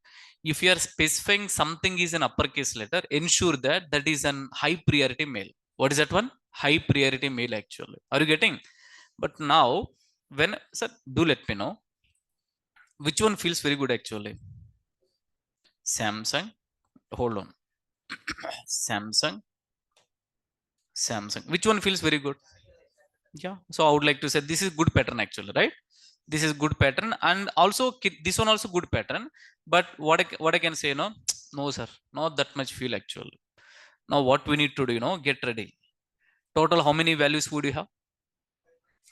If you are specifying something is an uppercase letter, ensure that that is an high priority mail. What is that one? High priority mail actually. Are you getting? But now, when, sir, do let me know which one feels very good actually. Samsung. Hold on. Samsung. Samsung. Which one feels very good? Yeah. So I would like to say this is good pattern actually, right? This is good pattern, and also this one also good pattern. But what I can say, no, sir, not that much feel actually. Now what we need to do, get ready. Total, how many values would you have?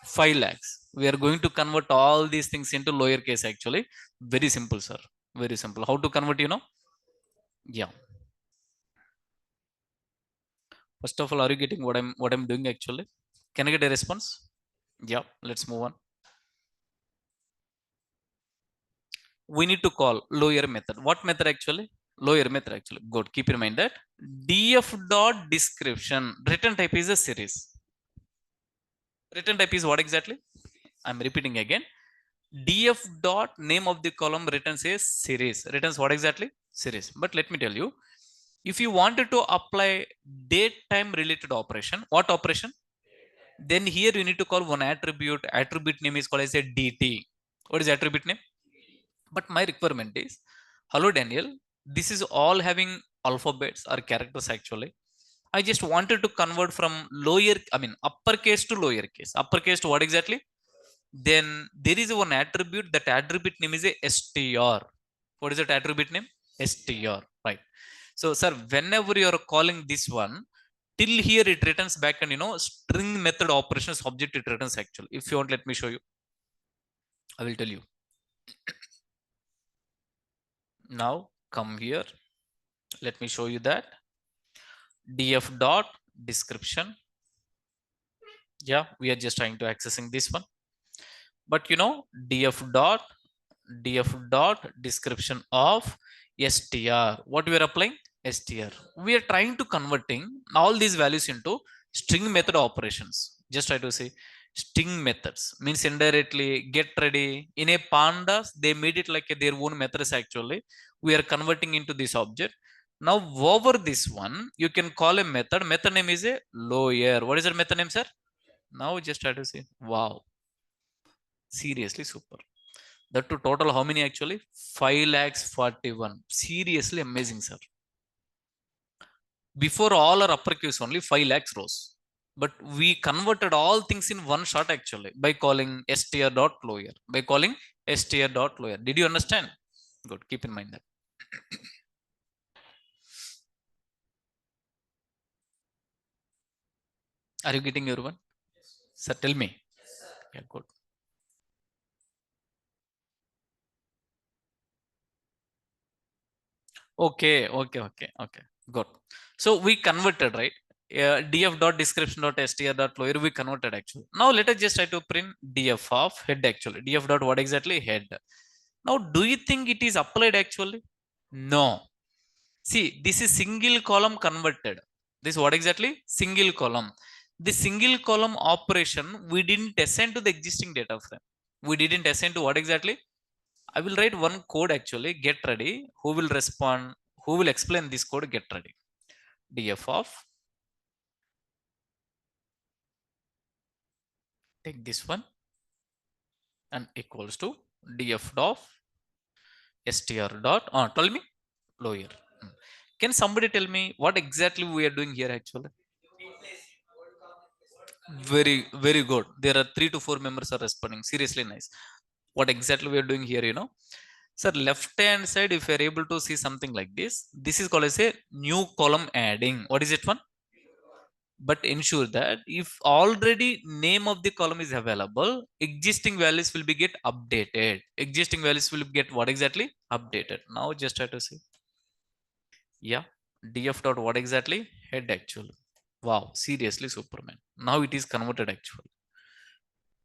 5 lakhs. We are going to convert all these things into lower case actually. Very simple, sir. Very simple. How to convert, Yeah. First of all, are you getting what I'm doing actually? Can I get a response? Yeah. Let's move on. We need to call lower method. What method actually? Lower method actually. Good. Keep in mind that df dot description return type is a series. Return type is what exactly? I'm repeating again. Df dot name of the column returns a series. Returns what exactly? Series. But let me tell you, if you wanted to apply date time related operation, what operation? Then here you need to call one attribute. Attribute name is called as a dt. What is attribute name? But my requirement is, hello Daniel, this is all having alphabets or characters actually. I just wanted to convert from uppercase to lowercase. Uppercase to what exactly? Then there is one attribute. That attribute name is a str. What is that attribute name? Str, right? So sir, whenever you are calling this one, till here it returns back, and string method operations object it returns actually. If you want, let me show you. I will tell you. Now come here. Let me show you that. Df dot description. Yeah, we are just trying to accessing this one. But df dot description of str. What we are applying? Str. We are trying to converting all these values into string method operations. Just try to see sting methods means indirectly get ready. In a pandas, they made it like their own methods actually. We are converting into this object. Now over this one, you can call a method. Method name is a lawyer. What is that method name, sir? Now just try to see. Wow, seriously super. That to total how many actually? 5 lakhs 41. Seriously amazing, sir. Before all are uppercase only 5 lakhs rows. But we converted all things in one shot actually by calling str.lawyer. By calling str.lawyer. Did you understand? Good. Keep in mind that. Are you getting your one? Sir, tell me. Yeah, good. Okay. Good. So we converted, right? Df dot description dot str dot lawyer we converted actually. Now let us just try to print df of head actually. Df dot what exactly? Head. Now do you think it is applied actually? No. See, this is single column converted. This what exactly? Single column. The single column operation we didn't assign to the existing data frame. We didn't assign to what exactly? I will write one code actually. Get ready. Who will respond? Who will explain this code? Get ready. Df of take this one and equals to df of str dot. Tell me lawyer. Hmm. Can somebody tell me what exactly we are doing here actually? Very good. There are 3 to 4 members are responding. Seriously nice. What exactly we are doing here, you know? Sir, left hand side, if you are able to see something like this is called as a new column adding. What is it one? But ensure that if already name of the column is available, existing values will be get updated. Existing values will get what exactly? Updated. Now just try to see. Yeah. Df dot what exactly? Head actually. Wow, seriously, Superman. Now it is converted actually.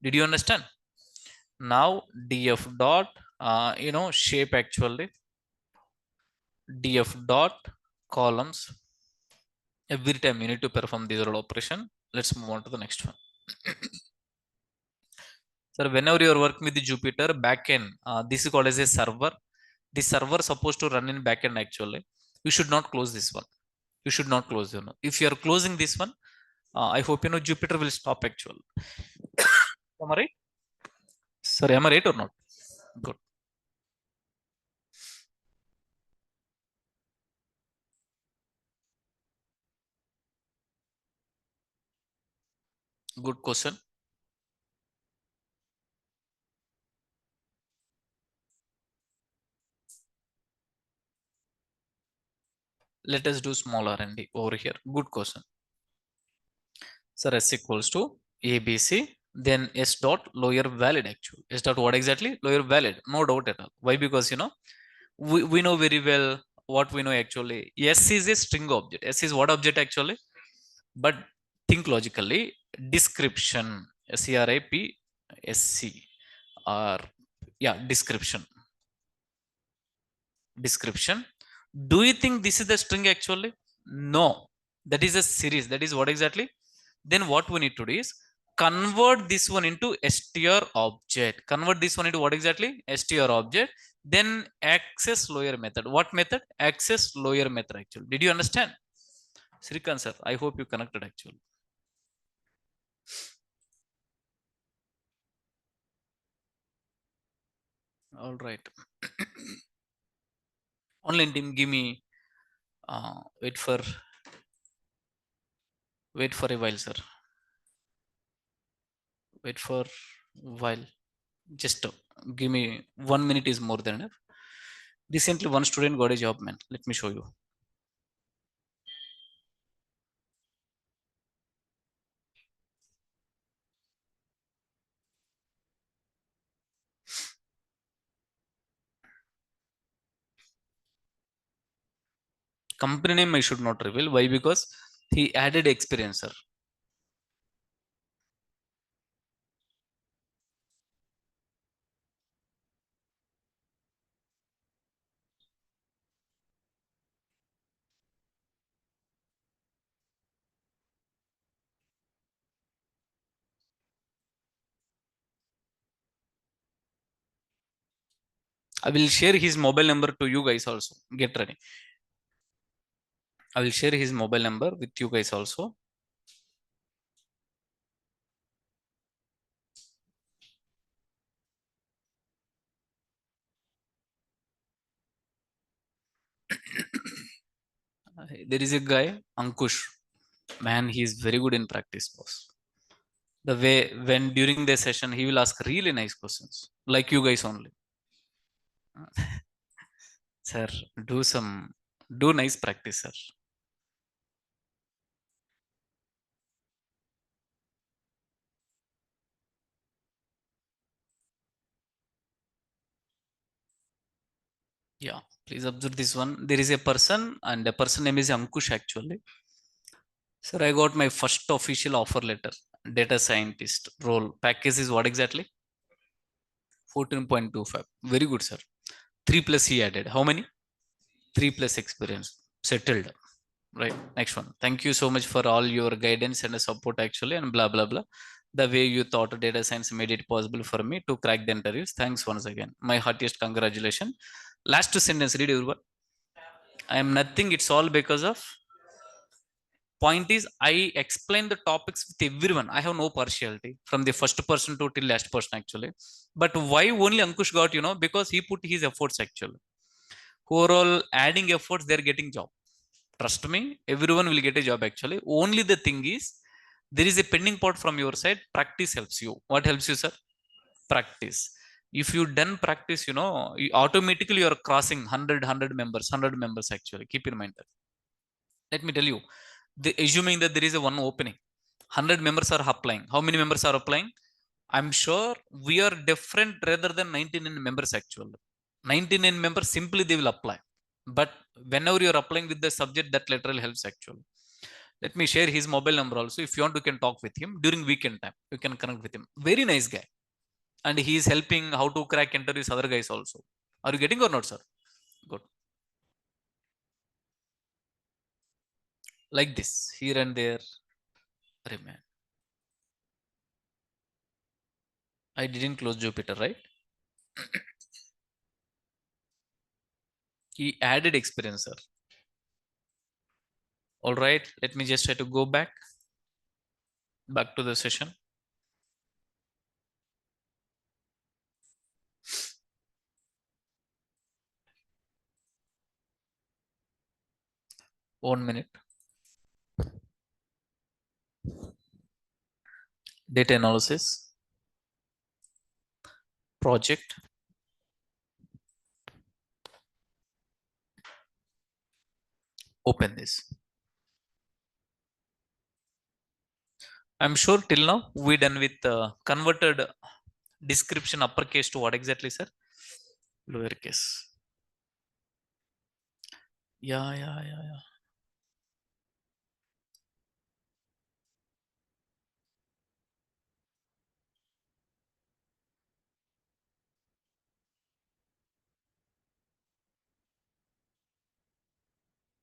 Did you understand? Now df dot shape actually. Df dot columns. Every time you need to perform this role operation. Let's move on to the next one. So whenever you are working with the Jupyter backend, this is called as a server. The server supposed to run in backend actually. You should not close this one. You should not close, you know. If you are closing this one, I hope you know Jupyter will stop actually. Am I right? Sorry, am I right or not? Good. Good question. Let us do small R&D over here. Good question. So S equals to ABC, then S dot lower valid actually. S dot what exactly? Lower valid. No doubt at all. Why? Because you know, we know very well what we know actually. S is a string object. S is what object actually? But think logically. Description. SCRIP or yeah, description. Do you think this is the string actually? No, that is a series. That is what exactly? Then what we need to do is convert this one into str object. Convert this one into what exactly? Str object. Then access lower method. What method? Access lower method actually. Did you understand? Srikan sir, I hope you connected actually. All right. Online team, give me wait for a while, sir. Wait for a while. Just give me 1 minute is more than enough. Recently, one student got a job, man. Let me show you. Company name I should not reveal. Why? Because he added experience, sir. I will share his mobile number to you guys also. Get ready. I will share his mobile number with you guys also. There is a guy, Ankush. Man, he is very good in practice, boss. The way when during the session he will ask really nice questions, like you guys only. Sir, do some do nice practice, sir. Yeah, please observe this one. There is a person, and the person name is Ankush actually. Sir, I got my first official offer letter. Data scientist role. Package is what exactly? 14.25. Very good, sir. 3 plus he added. How many? 3 plus experience. Settled. Right. Next one. Thank you so much for all your guidance and support actually, and blah blah blah. The way you thought data science made it possible for me to crack the interviews. Thanks once again. My heartiest congratulations. Last sentence, read everyone. I am nothing. It's all because of. Point is, I explain the topics with everyone. I have no partiality from the first person to till last person actually. But why only Ankush got, because he put his efforts actually. Who are all adding efforts, they're getting job. Trust me, everyone will get a job actually. Only the thing is, there is a pending part from your side. Practice helps you. What helps you, sir? Practice. If you done practice, automatically you are crossing 100 members, 100 members actually. Keep in mind that. Let me tell you, assuming that there is a one opening, 100 members are applying. How many members are applying? I'm sure we are different rather than 99 members actually. 99 members simply they will apply. But whenever you are applying with the subject, that literally helps actually. Let me share his mobile number also. If you want, you can talk with him during weekend time. You can connect with him. Very nice guy. And he is helping how to crack interviews other guys also. Are you getting or not, sir? Good. Like this, here and there. Remain. I didn't close Jupyter, right? He added experience, sir. All right. Let me just try to go back to the session. One minute. Data analysis project. Open this. I'm sure till now we done with converted description uppercase to what exactly, sir? Lowercase. Yeah.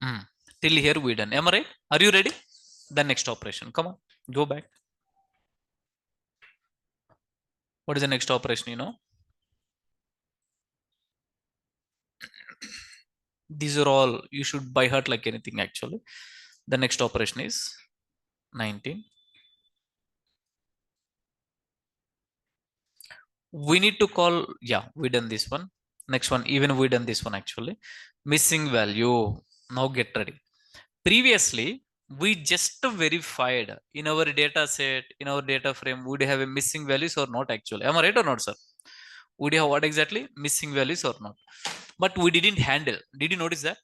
Mm. Till here we done. Am I right? Are you ready? The next operation. Come on. Go back. What is the next operation? These are all you should by heart like anything actually. The next operation is 19. We need to call, yeah, we done this one. Next one, even we done this one actually. Missing value. Now get ready. Previously, we just verified in our data set, in our data frame, would have a missing values or not actually. Am I right or not, sir? Would you have what exactly? Missing values or not? But we didn't handle. Did you notice that?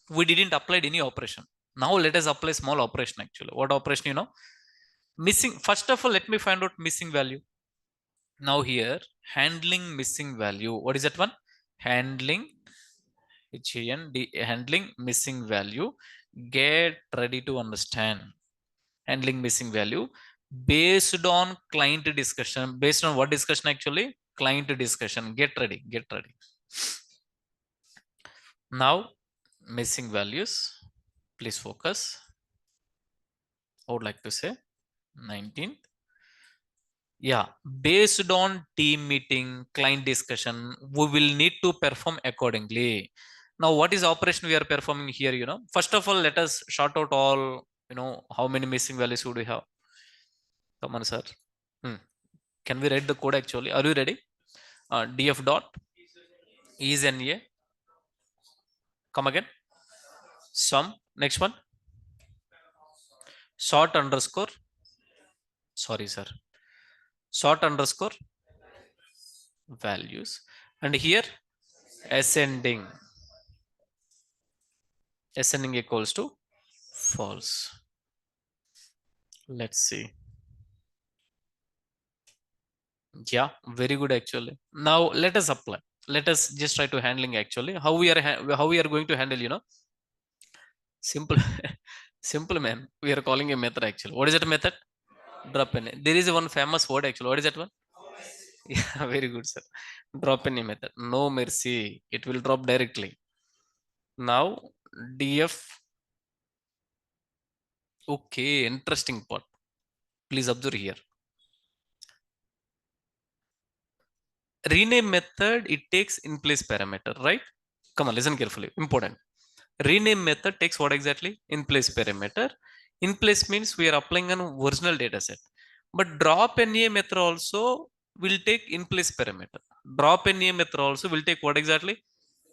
We didn't apply any operation. Now let us apply small operation actually. What operation? Missing. First of all, let me find out missing value. Now here, handling missing value. What is that one? Handling handling missing value. Get ready to understand. Handling missing value based on client discussion. Based on what discussion actually? Client discussion. Get ready. Get ready. Now, missing values. Please focus. I would like to say 19th. Yeah, based on team meeting, client discussion, we will need to perform accordingly. Now, what is operation we are performing here? First of all, let us sort out all, how many missing values would we have? Come on, sir. Hmm. Can we write the code actually? Are you ready? Df dot is na. Come again. Sum. Next one. Sort underscore. Sorry, sir. Sort underscore values. And here ascending. Ascending equals to false. Let's see. Yeah, very good actually. Now let us apply. Let us just try to handling actually how we are going to handle. Simple, simple man. We are calling a method actually. What is that method? Drop in. There is one famous word actually. What is that one? Yeah, very good, sir. Drop any method. No mercy. It will drop directly. Now df. Okay, interesting part. Please observe here. Rename method. It takes in place parameter, right? Come on, listen carefully. Important. Rename method takes what exactly? In place parameter. In place means we are applying an original data set. But drop NA method also will take in place parameter. Drop NA method also will take what exactly?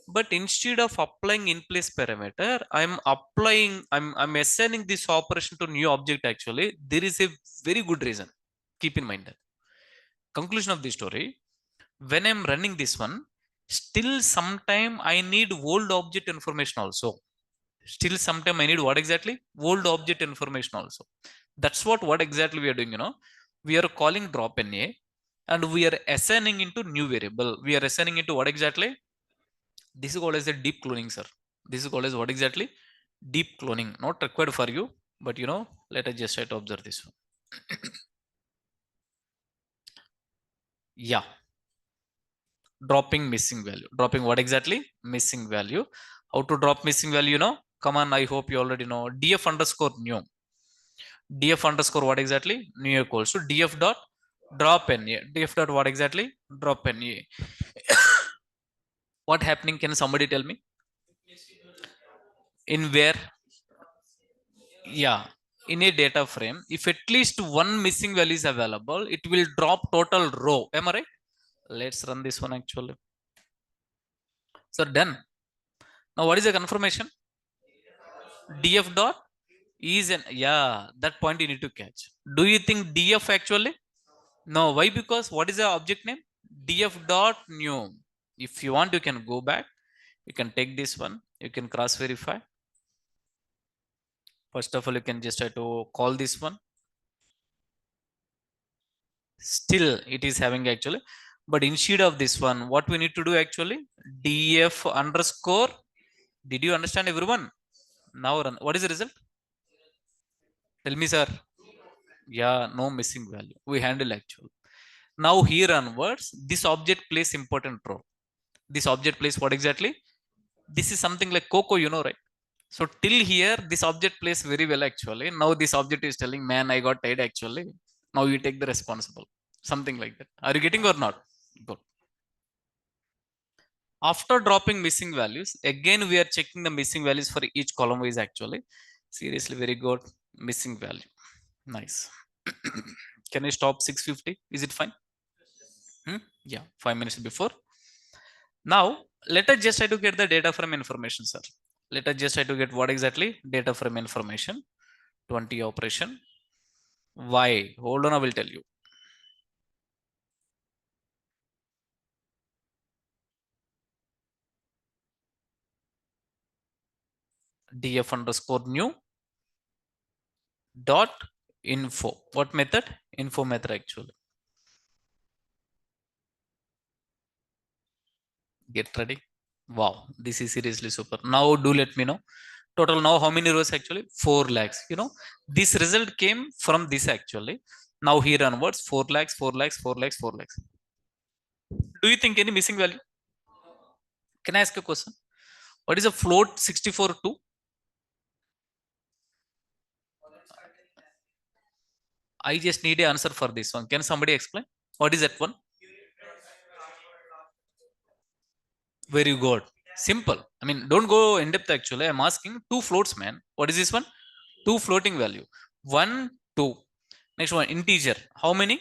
But instead of applying in place parameter, I'm assigning this operation to new object actually. There is a very good reason. Keep in mind that. Conclusion of the story. When I'm running this one, still sometime I need old object information also. Still sometime I need what exactly? Old object information also. That's what exactly we are doing. We are calling drop na and we are assigning into new variable. We are assigning into what exactly? This is called as a deep cloning, sir. This is called as what exactly? Deep cloning. Not required for you, but let us just try to observe this one. Yeah, dropping missing value. Dropping what exactly? Missing value. How to drop missing value? Come on, I hope you already know. Df underscore new. Df underscore what exactly? New equals to df dot drop na. Df dot what exactly? Drop na. What happening? Can somebody tell me? In where? Yeah. In a data frame, if at least one missing value is available, it will drop total row. Am I right? Let's run this one actually. So done. Now what is the confirmation? Df dot is an, yeah, that point you need to catch. Do you think df actually? No. Why? Because what is the object name? Df dot new. If you want, you can go back. You can take this one. You can cross verify. First of all, you can just try to call this one. Still it is having actually. But instead of this one, what we need to do actually? Df underscore. Did you understand everyone? Now run. What is the result? Tell me, sir. Yeah, no missing value. We handle actual. Now here onwards, this object plays important role. This object plays what exactly? This is something like Coco, right? So till here, this object plays very well actually. Now this object is telling, man, I got tired actually. Now you take the responsible. Something like that. Are you getting or not? Good. After dropping missing values, again we are checking the missing values for each column wise actually. Seriously, very good. Missing value. Nice. Can I stop 650? Is it fine? Yeah, 5 minutes before. Now, let us just try to get the data from information, sir. Let us just try to get what exactly? Data from information. 20 operation. Why? Hold on, I will tell you. Df underscore new dot info. What method? Info method actually. Get ready. Wow, this is seriously super. Now do let me know. Total now how many rows actually? 4 lakhs. This result came from this actually. Now here onwards 4 lakhs, 4 lakhs, 4 lakhs, 4 lakhs. Do you think any missing value? Can I ask a question? What is a float 64 to? I just need an answer for this one. Can somebody explain? What is that one? Very good. Simple. I mean, don't go in depth actually. I'm asking two floats, man. What is this one? Two floating value. One, two. Next one, integer. How many?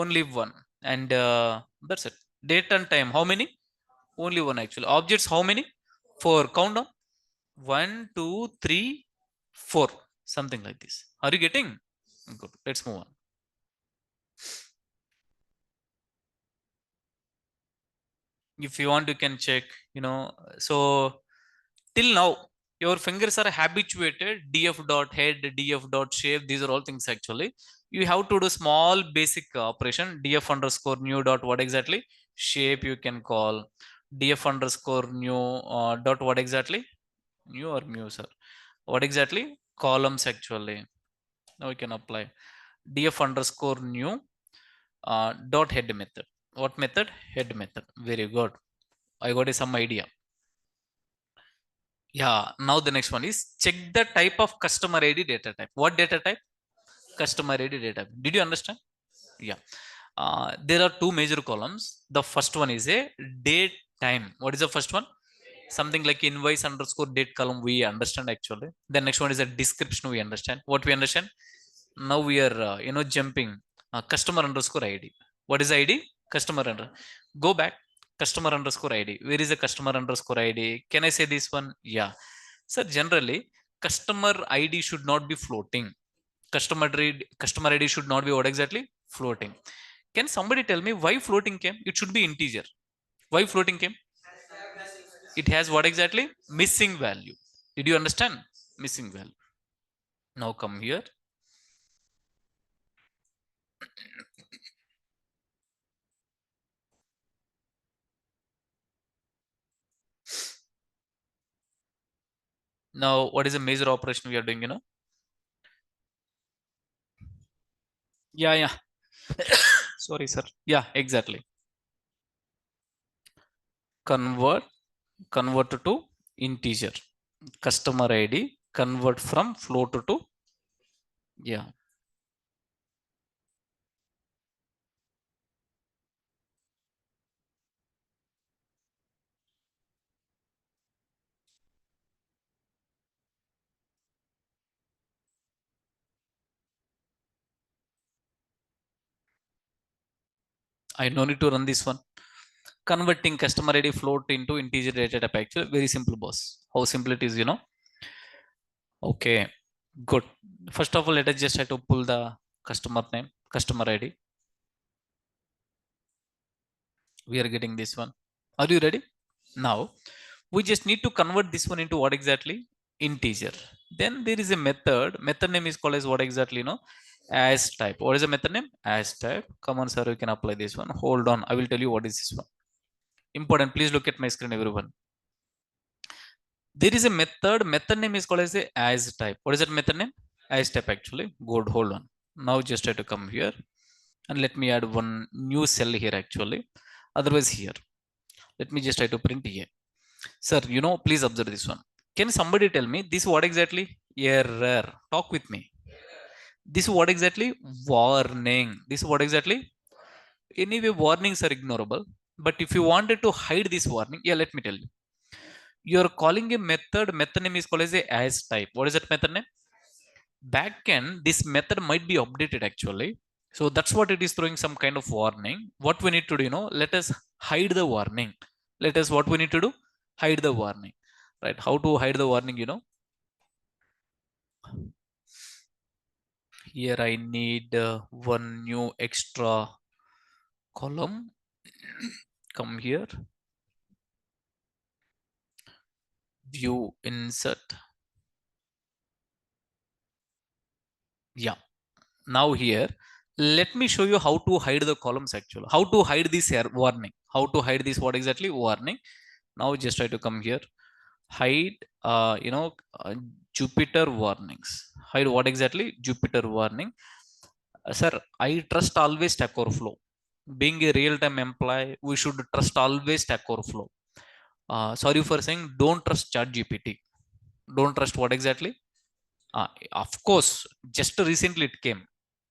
Only one. And that's it. Date and time. How many? Only one actually. Objects, how many? Four. Count down. One, two, three, four. Something like this. Are you getting? Good. Let's move on. If you want, you can check, you know. So till now, your fingers are habituated. Df dot head, df dot shape. These are all things actually. You have to do small basic operation. Df underscore new dot what exactly? Shape you can call. Df underscore new dot what exactly? New or mu, sir? What exactly? Columns actually. Now we can apply df underscore new dot head method. What method? Head method. Very good. I got some idea. Yeah. Now the next one is check the type of customer ID data type. What data type? Customer ID data type. Did you understand? Yeah. There are two major columns. The first one is a date time. What is the first one? Something like invoice underscore date column. We understand actually. The next one is a description. We understand. What we understand? Now we are jumping customer underscore id. What is id? Customer under. Go back. Customer underscore id. Where is the customer underscore id? Can I say this one? Yeah, sir. Generally customer id should not be floating. Customer id should not be what exactly? Floating. Can somebody tell me why floating came? It should be integer. Why floating came? It has what exactly? Missing value. Did you understand? Missing value. Now come here. Now what is the major operation we are doing? Yeah, yeah. Sorry, sir. Yeah, exactly. Convert, convert to integer. Customer ID, convert from float to, yeah. I no need to run this one. Converting customer ID float into integer data type. Actually, very simple, boss. How simple it is. Okay, good. First of all, let us just try to pull the customer name, customer ID. We are getting this one. Are you ready? Now, we just need to convert this one into what exactly? Integer. Then there is a method. Method name is called as what exactly? As type. What is the method name? As type. Come on, sir, you can apply this one. Hold on. I will tell you what is this one. Important. Please look at my screen, everyone. There is a method. Method name is called as a as type. What is that method name? As type actually. Good. Hold on. Now just try to come here and let me add one new cell here actually. Otherwise here. Let me just try to print here. Sir, please observe this one. Can somebody tell me this what exactly? Error. Talk with me. This what exactly? Warning. This what exactly? Anyway, warnings are ignorable. But if you wanted to hide this warning, yeah, let me tell you. You are calling a method. Method name is called as a as type. What is that method name? Backend, this method might be updated actually. So that's what it is throwing some kind of warning. What we need to do, let us hide the warning. Let us what we need to do? Hide the warning. Right? How to hide the warning? Here I need one new extra column. Come here. View insert. Yeah. Now here, let me show you how to hide the columns actually. How to hide this warning. How to hide this what exactly? Warning. Now just try to come here. Hide, Jupyter warnings. Hide what exactly? Jupyter warning. Sir, I trust always Stack Overflow. Being a real-time employee, we should trust always Stack Overflow. Sorry for saying, don't trust ChatGPT. Don't trust what exactly? Of course, just recently it came.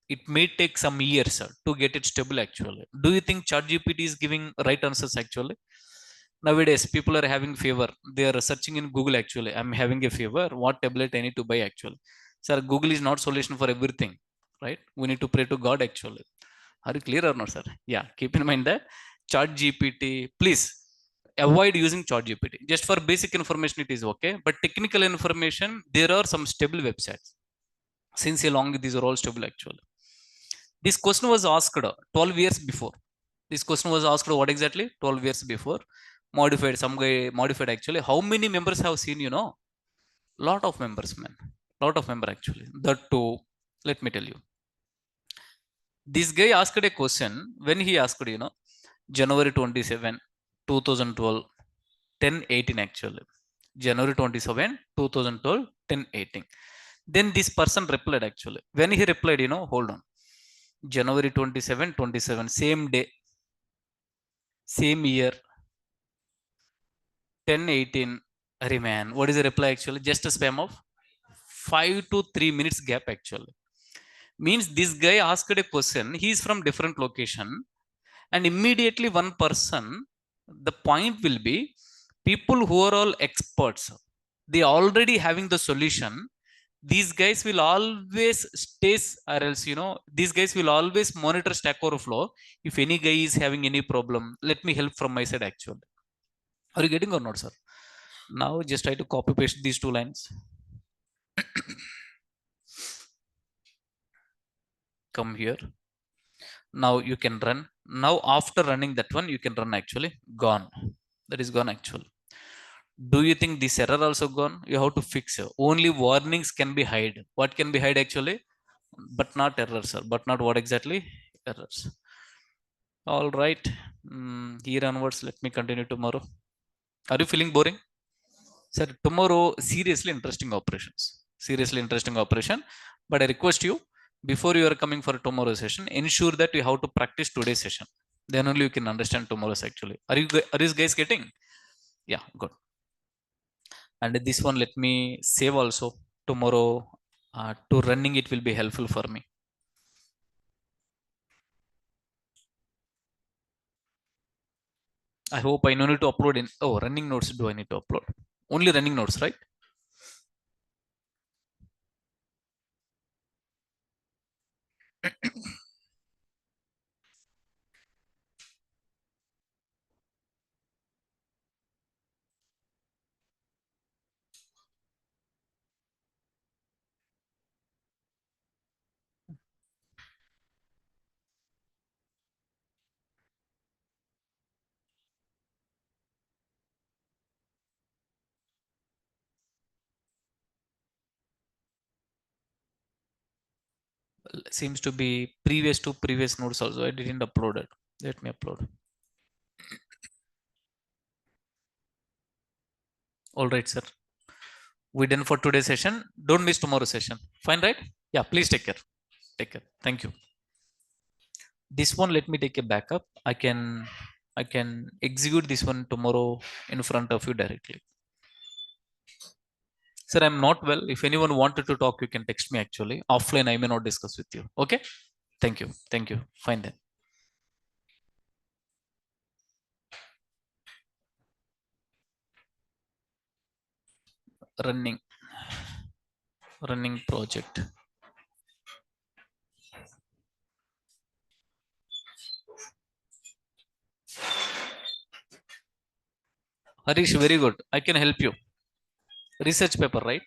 It may take some years to get it stable actually. Do you think ChatGPT is giving right answers actually? Nowadays, people are having fever. They are searching in Google actually. I'm having a fever. What tablet I need to buy actually? Sir, Google is not solution for everything, right? We need to pray to God actually. Are you clear or not, sir? Yeah. Keep in mind that ChatGPT. Please avoid using ChatGPT. Just for basic information, it is okay. But technical information, there are some stable websites. Since a long, these are all stable actually. This question was asked 12 years before. This question was asked what exactly? 12 years before. Modified, some guy modified actually. How many members have seen, Lot of members, man. Lot of member actually. That too, let me tell you. This guy asked a question when he asked, January 27, 2012, 10:18 actually. January 27, 2012, 10:18. Then this person replied actually. When he replied, hold on. January 27, 27, same day, same year, 10:18. Arey man, what is the reply actually? Just a spam of 5 to 3 minutes gap actually. Means this guy asked a question. He is from different location, and immediately one person. The point will be people who are all experts. They already having the solution. These guys will always stays, or else these guys will always monitor Stack Overflow. If any guy is having any problem, let me help from my side actually. Are you getting or not, sir? Now just try to copy paste these two lines. Come here. Now you can run. Now after running that one, you can run actually. Gone. That is gone actually. Do you think this error also gone? You have to fix it. Only warnings can be hide. What can be hide actually? But not errors, sir. But not what exactly? Errors. All right. Here onwards, let me continue tomorrow. Are you feeling boring? Sir, tomorrow, seriously interesting operations. Seriously interesting operation. But I request you, before you are coming for tomorrow's session, ensure that you have to practice today's session. Then only you can understand tomorrow's actually. Are you guys getting? Yeah, good. And this one, let me save also. Tomorrow, to running, it will be helpful for me. I hope I no need to upload in. Oh, running notes. Do I need to upload? Only running notes, right? Seems to be previous to previous notes also. I didn't upload it. Let me upload. All right, sir. We done for today's session. Don't miss tomorrow's session. Fine, right? Yeah, please take care. Take care. Thank you. This one, let me take a backup. I can execute this one tomorrow in front of you directly. Sir, I'm not well. If anyone wanted to talk, you can text me actually. Offline, I may not discuss with you. Okay? Thank you. Thank you. Fine then. Running. Running project. Harish, very good. I can help you. Research paper, right?